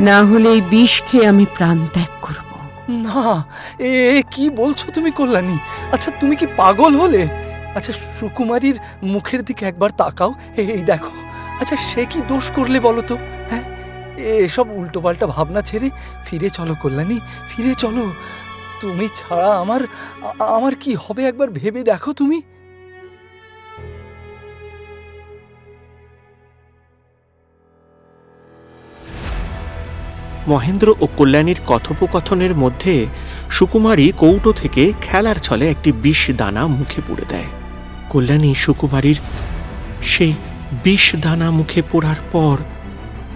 না হলে এই বিষ খেয়ে আমি প্রাণ ত্যাগ করব। না, এ কি বলছো তুমি কল্যাণী? আচ্ছা তুমি কি পাগল হলে? আচ্ছা সুকুমারীর মুখের দিকে একবার তাকাও, এই দেখো। আচ্ছা সে কি দোষ করলে বলো তো? হ্যাঁ, এসব উল্টোপাল্টা ভাবনা ছেড়ে ফিরে চলো কল্যাণী, ফিরে চলো। তুমি ছাড়া আমার কি হবে একবার ভেবে দেখো তুমি। মহেন্দ্র ও কল্যাণীর কথোপকথনের মধ্যে সুকুমারী কৌটো থেকে খেলার ছলে একটি বিষ দানা মুখে পুরে দেয়। কল্যাণী সুকুমারীর সেই বিষ দানা মুখে পোড়ার পর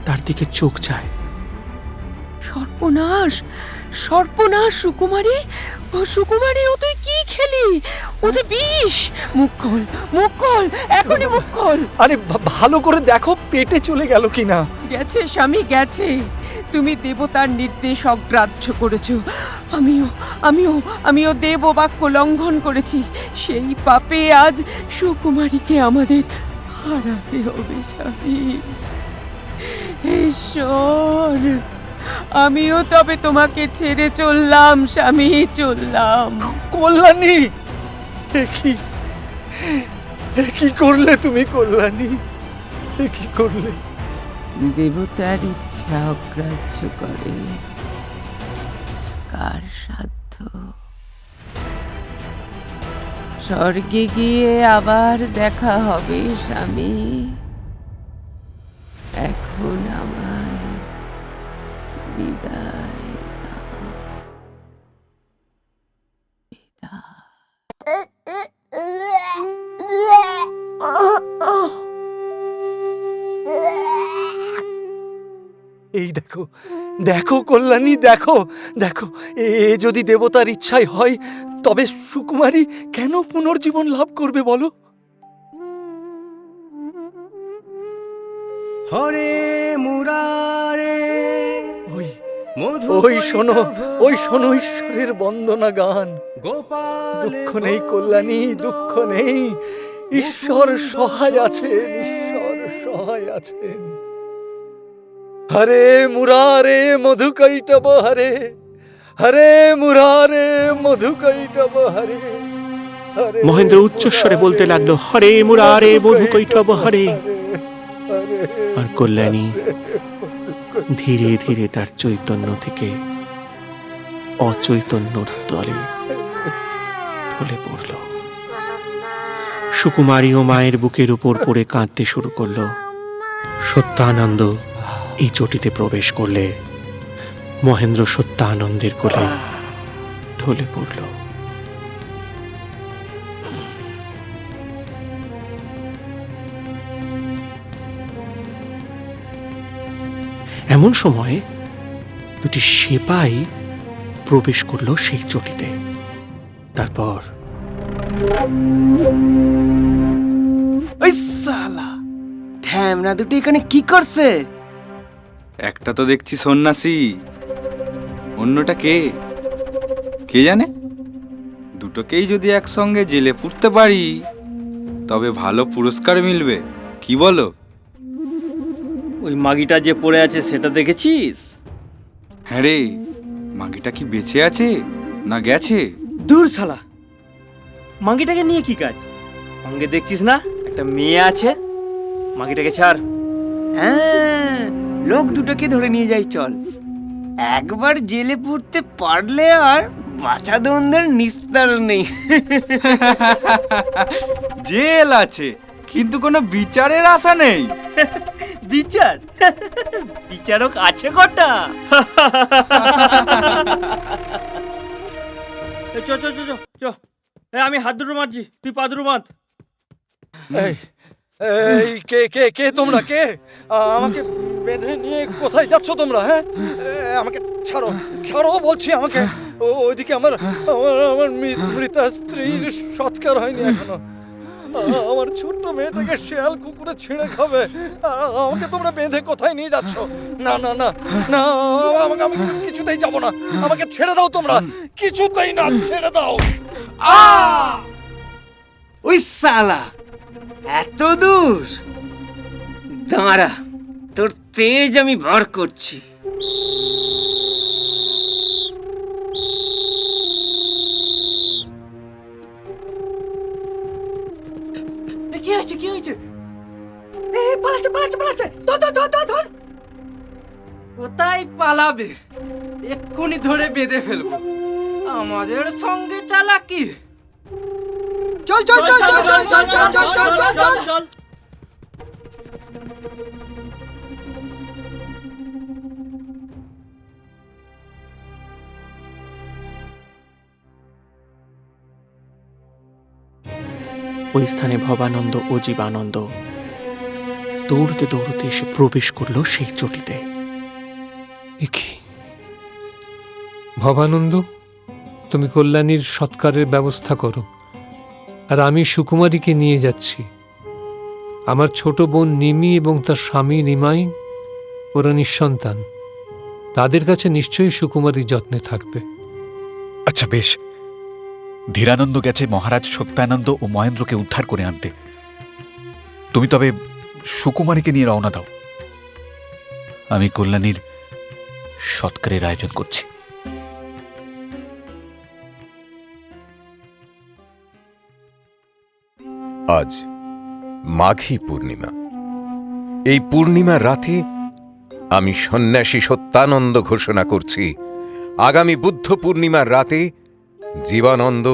তার দিকে চোখ যায়। সর্বনাশ, সর্বনাশ! সুকুমারী, ও সুকুমারী, ও তুই কি খেলি? ও যে বিষ! মুখ খোল, মুখ খোল, এখনই মুখ খোল। আরে ভালো করে দেখো পেটে চলে গেল কিনা। গেছে স্বামী, গেছে। তুমি দেবতার নির্দেশ অগ্রাহ্য করেছো। আমিও দেব বাক্য লঙ্ঘন করেছি। সেই পাপে আজ সুকুমারীকে আমাদের হারাতে হবে স্বামী। ঈশ্বর, আমিও তবে তোমাকে ছেড়ে চললাম স্বামী, চললাম। কল্যাণী, কি করলে তুমি কল্যাণী? কি করলে? দেবতার ইচ্ছা অগ্রাহ্য করে কার সাধ্য? স্বর্গে গিয়ে আবার দেখা হবে স্বামী। এখন আমায় বিদায় দাও। এই দেখো, দেখো কল্যাণী, দেখো দেখো, এ যদি দেবতার ইচ্ছাই হয় তবে সুকুমারী কেন পুনর্জীবন লাভ করবে বলো? হরে মুরারে, ওই শোনো, ওই শোনো ঈশ্বরের বন্দনা গান। দুঃখ নেই কল্যাণী, দুঃখ নেই। ঈশ্বর সহায় আছেন, ঈশ্বর সহায় আছেন। হরে মুরারে মধুকৈটব হরে, হরে মুরারে মধুকৈটব হরে। মহেন্দ্র উচ্চস্বরে বলতে লাগলো, হরে মুরারে মধুকৈটব হরে। আর কল্যাণী ধীরে ধীরে তার চৈতন্য থেকে অচৈতন্যর তলে ঢলে পড়ল। সুকুমারী ও মায়ের বুকের উপর পড়ে কাঁদতে শুরু করলো। সত্যানন্দ এই চটিতে প্রবেশ করলে মহেন্দ্র সত্যানন্দের কোলে ঢলে পড়ল। এমন সময় দুটি সেপাই প্রবেশ করলো সেই চটিতে। তারপর ওই সালা ঢ্যামনা দুটো এখানে কি করছে? একটা তো দেখছি সন্ন্যাসী, অন্যটা কে কে জানে? দুটোকেই যদি একসঙ্গে জেলে পুরতে পারি তবে ভালো পুরস্কার মিলবে, কি বলো? ওই মাগিটা যে পড়ে আছে সেটা দেখেছিস? হ্যাঁ রে, মাগিটা কি বেঁচে আছে না গেছে? দূর শালা, মাগিটাকে নিয়ে কি কাজ? সঙ্গে দেখছিস না একটা মেয়ে আছে। মাগিটাকে ছাড়। হ্যাঁ, লোক দুটোকে ধরে নিয়ে যাই চল। একবার জেলে পুরতে পারলে আর বাঁচা দ্বন্দ্বের নিস্তার নেই। জেল আছে কিন্তু কোনো বিচারের আশা নেই। বিচার? বিচারক আছে কটা? চ চ চ চ, আমি হাত দুটো মারছি, তুই পা দুটো বাঁধ। এই কে কে কে তোমরা? কে আমাকে বেঁধে নিয়ে কোথায় যাচ্ছ তোমরা? হ্যাঁ, আমাকে ছাড়ো, ছাড়ো বলছি আমাকে। ওইদিকে আমার আমার মৃতা স্ত্রীর সৎকার হয়নি এখনো। আমার ছোট্ট মেয়েটাকে শেয়াল কুকুরে ছিঁড়ে খাবে। আমাকে তোমরা বেঁধে কোথায় নিয়ে যাচ্ছ? না না না না, আমাকে আমি কিছুতেই যাব না। আমাকে ছেড়ে দাও তোমরা, কিছুতেই না, ছেড়ে দাও। ওই সালা এত দূর! দাঁড়া, তোর তেজ আমি বার করছি। হয়েছে কি হয়েছে? এই পালাচ্ছে পালাচ্ছে পালাচ্ছে, ধর ধর ধর ধর ধর। কোথায় পালাবে? এক্ষুনি ধরে বেঁধে ফেলবো। আমাদের সঙ্গে চালাকি। চল চল চল চল চল চল চল চল চল চল চল। ওই স্থানে ভবানন্দ ও জীবানন্দ দৌড়তে দৌড়তে এসে প্রবেশ করলো সেই চটিতে। ভবানন্দ, তুমি কল্যাণীর সৎকারের ব্যবস্থা করো, আর আমি সুকুমারীকে নিয়ে যাচ্ছি। আমার ছোট বোন নিমি এবং তার স্বামী নিমাই ওরা নিঃসন্তান, তাদের কাছে নিশ্চয়ই সুকুমারী যত্নে থাকবে। আচ্ছা বেশ, ধীরানন্দ গেছে মহারাজ সত্যানন্দ ও মহেন্দ্রকে উদ্ধার করে আনতে। তুমি তবে সুকুমারীকে নিয়ে রওনা দাও, আমি কল্যাণীর সৎকারের আয়োজন করছি। আজ মাঘী পূর্ণিমা। এই পূর্ণিমার রাতে আমি সন্ন্যাসী সত্যানন্দ ঘোষণা করছি, আগামী বুদ্ধ পূর্ণিমার রাতে জীবানন্দ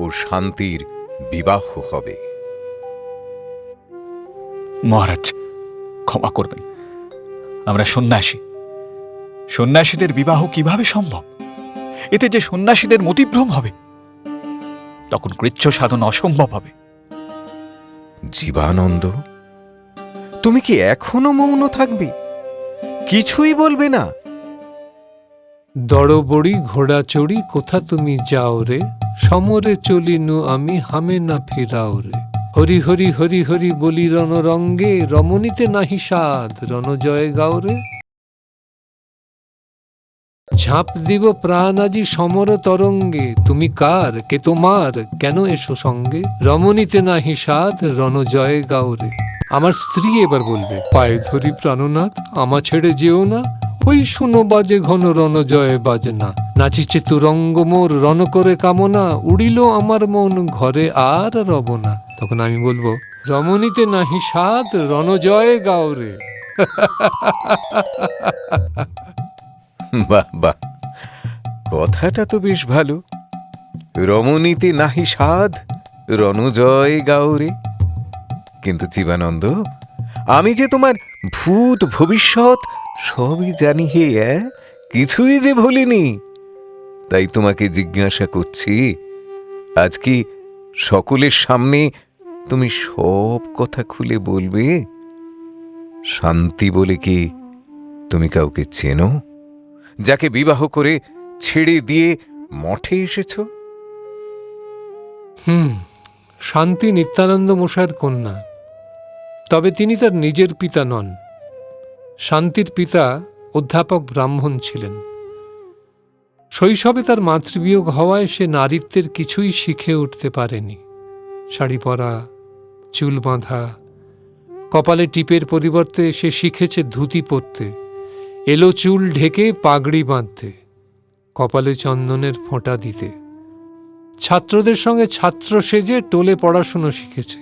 ও শান্তির বিবাহ হবে। মহারাজ ক্ষমা করবেন, আমরা সন্ন্যাসী, সন্ন্যাসীদের বিবাহ কিভাবে সম্ভব? এতে যে সন্ন্যাসীদের মতিভ্রম হবে, তখন কৃচ্ছ সাধন অসম্ভব হবে। জীবানন্দ, তুমি কি এখনো মৌন থাকবে? কিছুই বলবে না? দড়বড়ি ঘোড়া চড়ি কোথা তুমি যাও রে, সমরে চলিনু আমি হামে না ফিরাও রে। হরি হরি হরি হরি বলি রণরঙ্গে, রমণীতে নাহি সাধ রণজয় গাও রে। ঝাঁপ দিব প্রাণ আজি সমর তরঙ্গে, তুমি কার কে তোমার কেন এসো সঙ্গে। রমণীতে নাহি সাধ রণজয় গাও রে। আমার স্ত্রী এবার বলবে, পায়ে ধরি প্রাণনাথ আমা ছেড়ে যেও না, ওই শুনো বাজে ঘন রণজয় বাজনা। নাচিছে তুরঙ্গ মোর রণ করে কামনা, উড়িল আমার মন ঘরে আর রব না। তখন আমি বলবো, রমণীতে নাহি সাধ রণজয় গাও রে। বাহ বাহ, কথাটা তো বেশ ভালো। রমণীতে নাহি সাধ রণজয় গাওরে। কিন্তু জীবানন্দ, আমি যে তোমার ভূত ভবিষ্যৎ সবই জানি হে, কিছুই যে ভুলিনি। তাই তোমাকে জিজ্ঞাসা করছি, আজ কি সকলের সামনে তুমি সব কথা খুলে বলবে? শান্তি বলে কি তুমি কাউকে চেনো, যাকে বিবাহ করে ছেড়ে দিয়ে মঠে এসেছ? শান্তি নিত্যানন্দ মশায়ের কন্যা, তবে তিনি তার নিজের পিতা নন। শান্তির পিতা অধ্যাপক ব্রাহ্মণ ছিলেন। শৈশবে তার মাতৃবিয়োগ হওয়ায় সে নারীত্বের কিছুই শিখে উঠতে পারেনি। শাড়ি পরা, চুল বাঁধা, কপালে টিপের পরিবর্তে সে শিখেছে ধুতি পরতে, এলো চুল ঢেকে পাগড়ি বাঁধতে, কপালে চন্দনের ফোঁটা দিতে। ছাত্রদের সঙ্গে ছাত্র সেজে টোলে পড়াশুনো শিখেছে।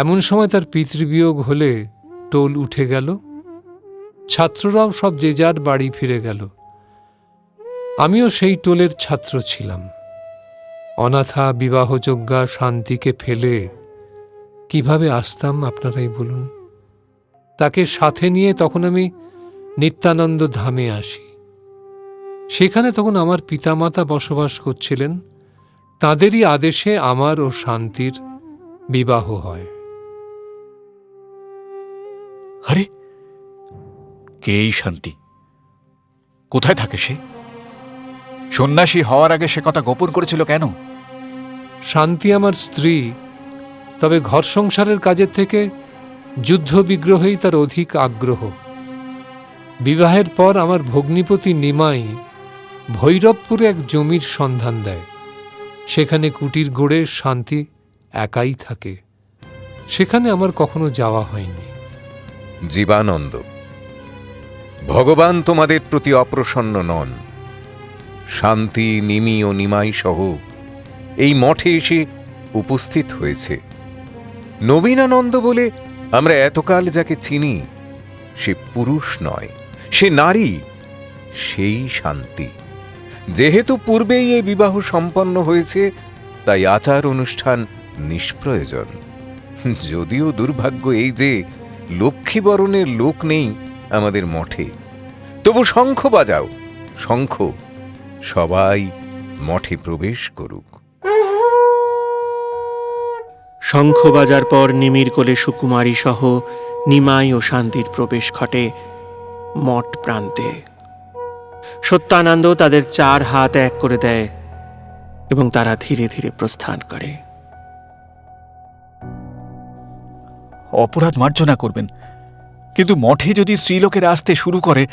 এমন সময় তার পিতৃবিয়োগ হলে টোল উঠে গেল, ছাত্ররাও সব যে যার বাড়ি ফিরে গেল। আমিও সেই টোলের ছাত্র ছিলাম। অনাথা বিবাহযোগ্যা শান্তিকে ফেলে কিভাবে আসতাম আপনারাই বলুন। তাকে সাথে নিয়ে তখন আমি নিত্যানন্দ ধামে আসি। সেখানে তখন আমার পিতামাতা বসবাস করছিলেন। তাঁদেরই আদেশে আমার ও শান্তির বিবাহ হয়। আরে, কে এই শান্তি? কোথায় থাকে সে? সন্ন্যাসী হওয়ার আগে সে কথা গোপন করেছিল কেন? শান্তি আমার স্ত্রী, তবে ঘর সংসারের কাজের থেকে যুদ্ধ বিগ্রহেই তার অধিক আগ্রহ। বিবাহের পর আমার ভগ্নিপতি নিমাই ভৈরবপুরে এক জমির সন্ধান দেয়। সেখানে কুটির গড়ে শান্তি একাই থাকে। সেখানে আমার কখনো যাওয়া হয়নি। জীবানন্দ, ভগবান তোমাদের প্রতি অপ্রসন্ন নন। শান্তি, নিমি ও নিমাই সহ এই মঠে এসে উপস্থিত হয়েছে। নবীনানন্দ বলে আমরা এতকাল যাকে চিনি, সে পুরুষ নয়, সে নারী, সেই শান্তি। যেহেতু পূর্বেই এই বিবাহ সম্পন্ন হয়েছে, তাই আচার অনুষ্ঠান নিষ্প্রয়োজন। যদিও দুর্ভাগ্য এই যে লক্ষ্মীবরণের লোক নেই আমাদের মঠে, তবু শঙ্খ বাজাও, শঙ্খ, সবাই মঠে প্রবেশ করুক। শঙ্খ বাজার পর নিমির কোলে সুকুমারী সহ নিমাই ও শান্তির প্রবেশ ঘটে মঠ প্রান্তে। সত্যানন্দ তাদের 4 হাত এক করে দেয় এবং তারা ধীরে ধীরে প্রস্থান করে। অপরাধ মার্জনা করবেন, কিন্তু মঠে যদি স্ত্রীলোকেরা আসতে শুরু করে,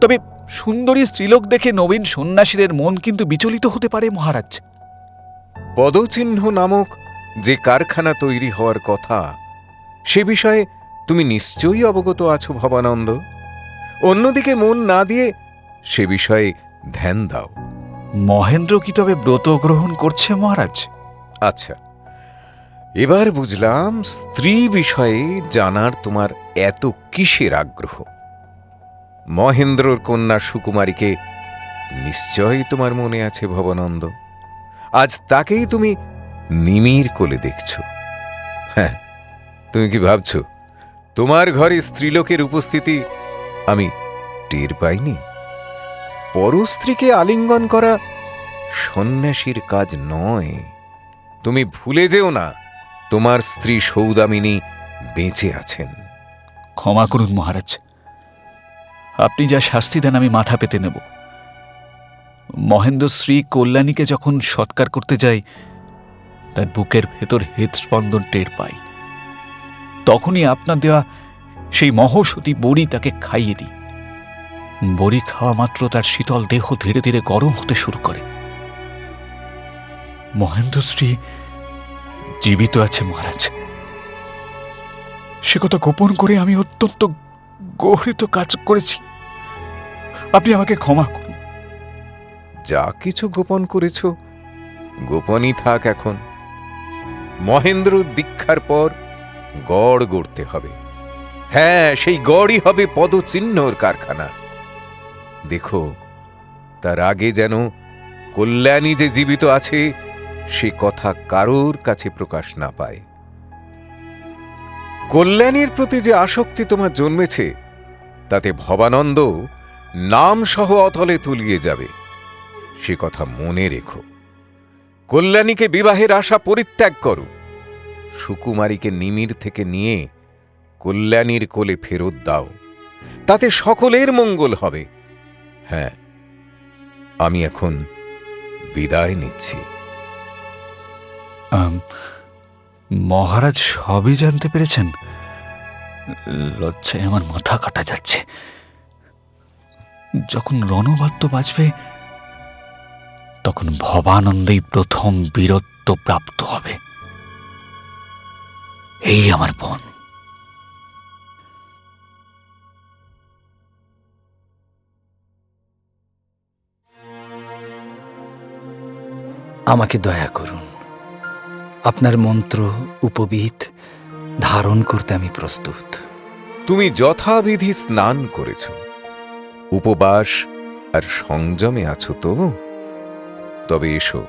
তবে সুন্দরী স্ত্রীলোক দেখে নবীন সন্ন্যাসীদের মন কিন্তু বিচলিত হতে পারে মহারাজ। পদচিহ্ন নামক যে কারখানা তৈরি হওয়ার কথা, সে বিষয়ে তুমি নিশ্চয়ই অবগত আছো ভবানন্দ। অন্যদিকে মন না দিয়ে সে বিষয়ে ধ্যান দাও। মহেন্দ্র কি তবে ব্রত গ্রহণ করছে মহারাজ? আচ্ছা, এবার বুঝলাম স্ত্রী বিষয়ে জানার তোমার এত কিসের আগ্রহ। মহেন্দ্রর কন্যা সুকুমারীকে নিশ্চয়ই তোমার মনে আছে ভবানন্দ। আজ তাকেই তুমি নিমির কোলে দেখছ। হ্যাঁ, তুমি কি ভাবছ তোমার ঘরে স্ত্রীলোকের উপস্থিতি আমি টের পাইনি? পরস্ত্রীকে আলিঙ্গন করা সন্ন্যাসীর কাজ নয়। তুমি ভুলে যেও না, তোমার স্ত্রী সৌদামিনী বেঁচে আছেন। ক্ষমা করুন মহারাজ, আপনি যা শাস্তি দেন আমি মাথা পেতে নেব। মহেন্দ্র শ্রী কল্যাণীকে যখন সৎকার করতে যাই, তার বুকের ভেতর হৃদস্পন্দন টের পাই। তখনই আপনার দেওয়া সেই মহৌষধি বড়ি তাকে খাইয়ে দিই। বড়ি খাওয়া মাত্র তার শীতল দেহ ধীরে ধীরে গরম হতে শুরু করে। মহেন্দ্র শ্রী জীবিত আছে মহারাজ। সে কথা গোপন করে আমি অত্যন্ত গহীত কাজ করেছি। আপনি আমাকে ক্ষমা করুন। যা কিছু গোপন করেছ, গোপনই থাক। এখন মহেন্দ্র দীক্ষার পর গড় গড়তে হবে। হ্যাঁ, সেই গড়ই হবে পদচিহ্নর কারখানা। দেখো, তার আগে যেন কল্যাণী যে জীবিত আছে সে কথা কারোর কাছে প্রকাশ না পায়। কল্যাণীর প্রতি যে আসক্তি তোমার জন্মেছে, তাতে ভবানন্দ নাম সহ অতলে তলিয়ে যাবে, সে কথা মনে রেখো। কল্যাণীকে বিবাহের আশা পরিত্যাগ করো। সুকুমারীকে নিমির থেকে নিয়ে কল্যাণীর কোলে ফেরত দাও, তাতে সকলের মঙ্গল হবে। হ্যাঁ, আমি এখন বিদায় নিচ্ছি। মহারাজ সবই জানতে পেরেছেন? লজ্জায় আমার মাথা কাটা যাচ্ছে। যখন রণবাদ্য বাজবে, তখন ভবানন্দেই প্রথম বীরত্ব প্রাপ্ত হবে। এই আমার বোন। আমাকে দয়া করুন। আপনার মন্ত্র উপবিদ ধারণ করতে আমি প্রস্তুত। তুমি যথাবিধি স্নান করেছ, উপবাস আর সংযমে আছো তো? তবে এসো,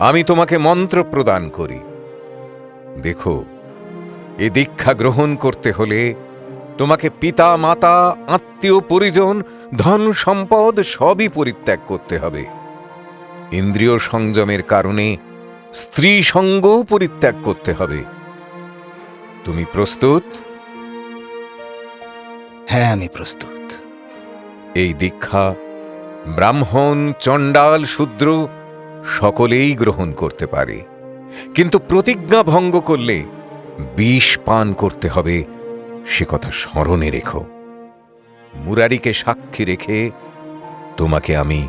আমি তোমাকে মন্ত্র প্রদান করি। দেখো, এ দীক্ষা গ্রহণ করতে হলে তোমাকে পিতা মাতা আত্মীয় পরিজন ধন সম্পদ সবই পরিত্যাগ করতে হবে। ইন্দ্রিয় সংযমের কারণে স্ত্রী সঙ্গও পরিত্যাগ করতে হবে। তুমি প্রস্তুত? হ্যাঁ, আমি প্রস্তুত। এই দীক্ষা ব্রাহ্মণ, চণ্ডাল, শূদ্র সকলেই গ্রহণ করতে পারে, কিন্তু প্রতিজ্ঞা ভঙ্গ করলে বিষ পান করতে হবে, সে কথা স্মরণে রেখো। মুরারিকে সাক্ষী রেখে তোমাকে আমি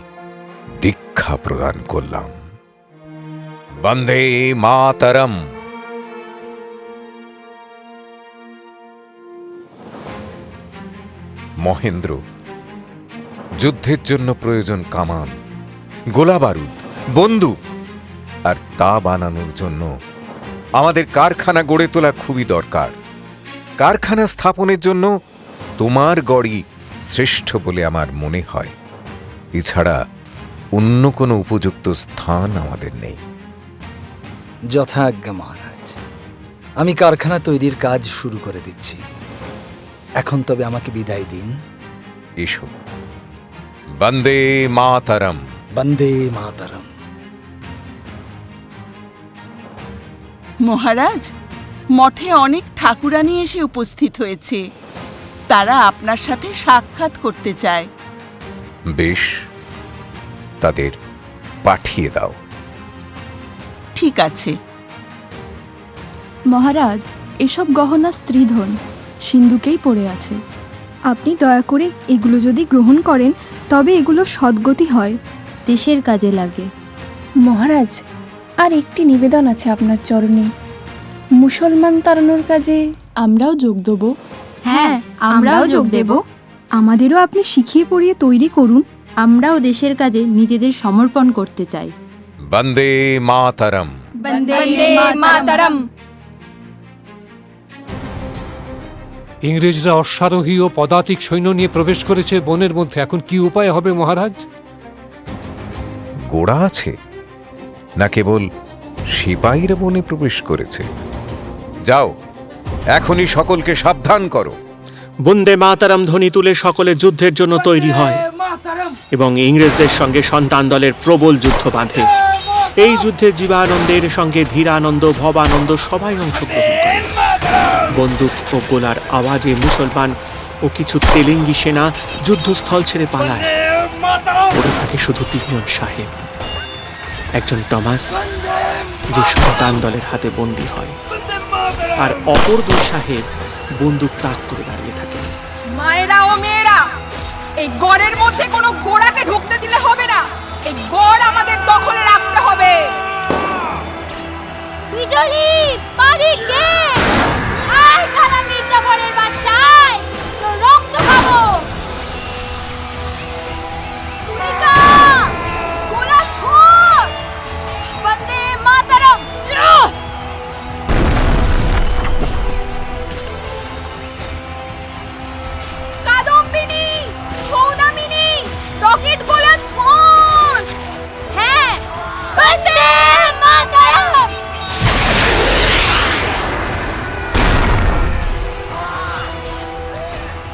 দীক্ষা প্রদান করলাম। বন্দে মাতরম। মহেন্দ্র, যুদ্ধের জন্য প্রয়োজন কামান, গোলা বারুদ, বন্দুক, আর তা বানানোর জন্য আমাদের কারখানা গড়ে তোলা খুবই দরকার। কারখানা স্থাপনের জন্য তোমার গড়ই শ্রেষ্ঠ বলে আমার মনে হয়। এছাড়া অন্য কোনো উপযুক্ত স্থান আমাদের নেই। যথাজ্ঞা মহারাজ, আমি কারখানা তৈরির কাজ শুরু করে দিচ্ছি। এখন তবে আমাকে বিদায় দিন। এসো। বন্দে মাতরম। বন্দে মাতরম। মহারাজ, মঠে অনেক ঠাকুরানী এসে উপস্থিত হয়েছে। তারা আপনার সাথে সাক্ষাৎ করতে চায়। বেশ, তাদের পাঠিয়ে দাও। ঠিক আছে। মহারাজ, এসব গহনা স্ত্রীধন, সিন্ধুকেই পড়ে আছে। আপনি দয়া করে এগুলো যদি গ্রহণ করেন তবে এগুলো সদ্গতি হয়, দেশের কাজে লাগে। মহারাজ, আর একটি নিবেদন আছে আপনার চরণে। মুসলমান তাড়ানোর কাজে আমরাও যোগ দেব। হ্যাঁ, আমরাও যোগ দেব। আমাদেরও আপনি শিখিয়ে পড়িয়ে তৈরি করুন। আমরাও দেশের কাজে নিজেদের সমর্পণ করতে চাই। বন্দে মাতরম। বন্দে মাতরম। ইংরেজরা অশ্বারোহী ও পদাতিক সৈন্য নিয়ে প্রবেশ করেছে বনের মধ্যে। এখন কি উপায় হবে মহারাজ? গোড়া আছে না কেবল সিপাহীরা বনে প্রবেশ করেছে? যাও, এখনই সকলকে সাবধান করো। বন্দে মাতারাম ধ্বনি তুলে সকলে যুদ্ধের জন্য তৈরি হয় এবং ইংরেজদের সঙ্গে সন্তান দলের প্রবল যুদ্ধ বাঁধে। এই যুদ্ধে জীবানন্দের সঙ্গে ধীরানন্দ, ভবানন্দ সবাই অংশগ্রহণ করে। বন্দুক ও গোলার আওয়াজে মুসলমান ও কিছু তেলেঙ্গি সেনা যুদ্ধস্থল ছেড়ে পালায়। পড়ে থাকে শুধু তিনজন সাহেব। একজন টমাস, যে সন্তান দলের হাতে বন্দী হয়, আর অপর দুই সাহেব বন্দুক তাক করে দাঁড়িয়ে থাকে। মায়েরা ও মেয়েরা, এই গড়ের মধ্যে কোনো গোড়াকে ঢুকতে দিলে হবে না। এই গড় আমাদের দখলে রাখতে হবে। বিজলি মালিক কে? আয় শালা মির্জাফরের বাচ্চায়, তোর রক্ত খাবো। তুলিকা গোলা ছোড়। বন্দে মাতরম। কাদম্বিনী, সৌদামিনী, রকেট গোলা ছোড়। হ্যাঁ, বন্দে মাতরম।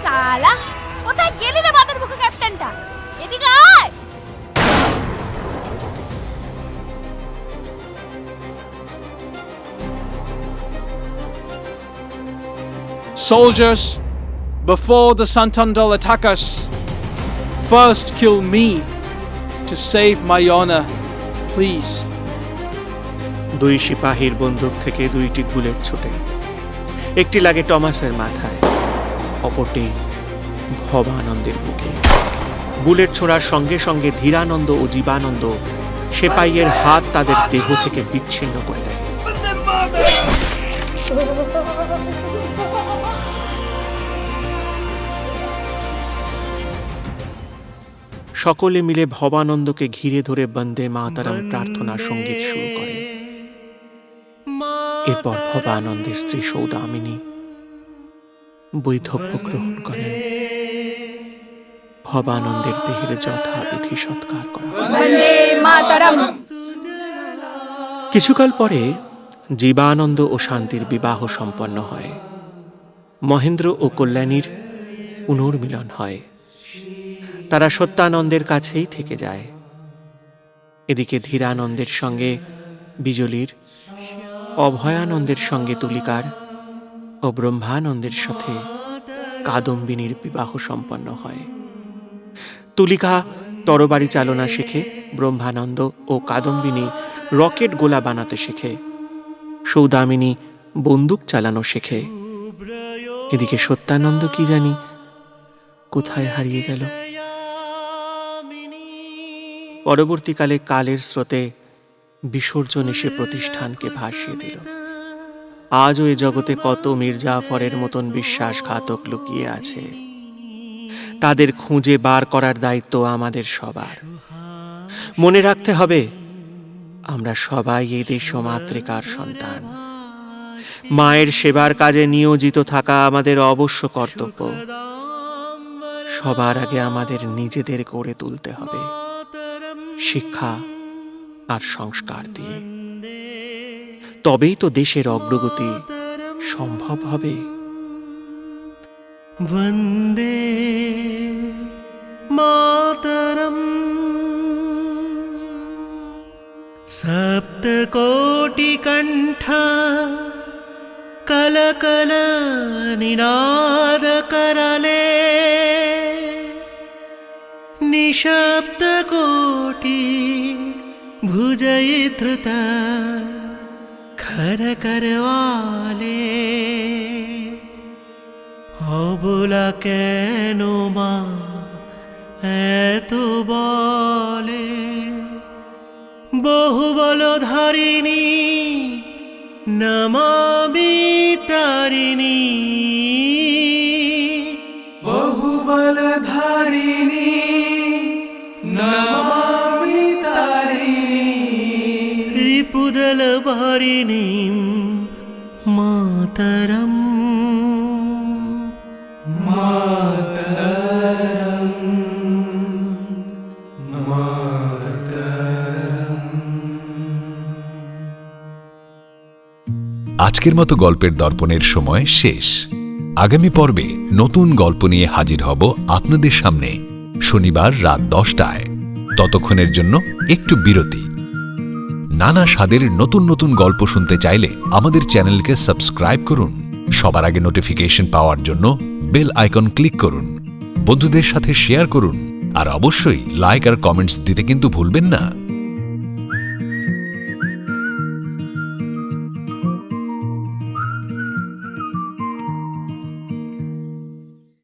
সালা, কোথায় গেলি রে বাঁদর মুখে ক্যাপ্টেনটা? এদিকে আয়। Soldiers, before the Santandal attack us, first kill me to save my honor, please. দুই সিপাহীর বন্দুক থেকে দুইটি বুলেট ছোটে। একটি লাগে টমাসের মাথায়, অপরটি ভবানন্দের বুকে। বুলেট ছোড়ার সঙ্গে সঙ্গে ধীরানন্দ ও জীবানন্দ সেপাইয়ের হাত তাদের দেহ থেকে বিচ্ছিন্ন করে দেয়। সকলে মিলে ভবানন্দকে ঘিরে ধরে বন্দে মাতরম প্রার্থনা সঙ্গীত শুরু করে। এরপর ভবানন্দের স্ত্রী সৌদামিনী বৈধব্য গ্রহণ করেন। ভবানন্দের দেহের যথাবিধি সৎকার করা হয়। কিছুকাল পরে জীবানন্দ ও শান্তির বিবাহ সম্পন্ন হয়। মহেন্দ্র ও কল্যাণীর পুনর্মিলন হয়। তারা সত্যানন্দের কাছেই থেকে যায়। এদিকে ধীরানন্দের সঙ্গে বিজলির, অভয়ানন্দের সঙ্গে তুলিকার ও ব্রহ্মানন্দের সাথে কাদম্বিনীর বিবাহ সম্পন্ন হয়। তুলিকা তরবারি চালনা শেখে, ব্রহ্মানন্দ ও কাদম্বিনী রকেট গোলা বানাতে শেখে, সৌদামিনী বন্দুক চালানো শেখে। এদিকে সত্যানন্দ কি জানি কোথায় হারিয়ে গেল। পরবর্তীকালে কালের স্রোতে বিসর্জন এসে প্রতিষ্ঠানকে ভাসিয়ে দিল। আজও এ জগতে কত মির্জাফরের মতন বিশ্বাসঘাতক লুকিয়ে আছে। তাদের খুঁজে বার করার দায়িত্ব আমাদের সবার। মনে রাখতে হবে, আমরা সবাই এই দেশ মাতৃকার সন্তান। মায়ের সেবার কাজে নিয়োজিত থাকা আমাদের অবশ্য কর্তব্য। সবার আগে আমাদের নিজেদের গড়ে তুলতে হবে শিক্ষা আর সংস্কার দিয়ে, তবেই তো দেশের অগ্রগতি সম্ভব হবে। वन्दे मातरम् सप्तकोटिकण्ठ कलकल निनादकरले निशब्दकोटि भुजयधृत खरकरवाले অবলা কেন মা এত বলে, বহু বল ধারিণী নমামি তারিণী, বহু বল ধারিণী নমামি তারিণী, রিপুদল ভারিণী মাতরম আজকের মতো গল্পের দর্পণের সময় শেষ। আগামী পর্বে নতুন গল্প নিয়ে হাজির হব আপনাদের সামনে শনিবার রাত 10টায়। ততক্ষণের জন্য একটু বিরতি। নানা স্বাদের নতুন নতুন গল্প শুনতে চাইলে আমাদের চ্যানেলকে সাবস্ক্রাইব করুন। সবার আগে নোটিফিকেশন পাওয়ার জন্য বেল আইকন ক্লিক করুন। বন্ধুদের সাথে শেয়ার করুন আর অবশ্যই লাইক আর কমেন্টস দিতে কিন্তু ভুলবেন না।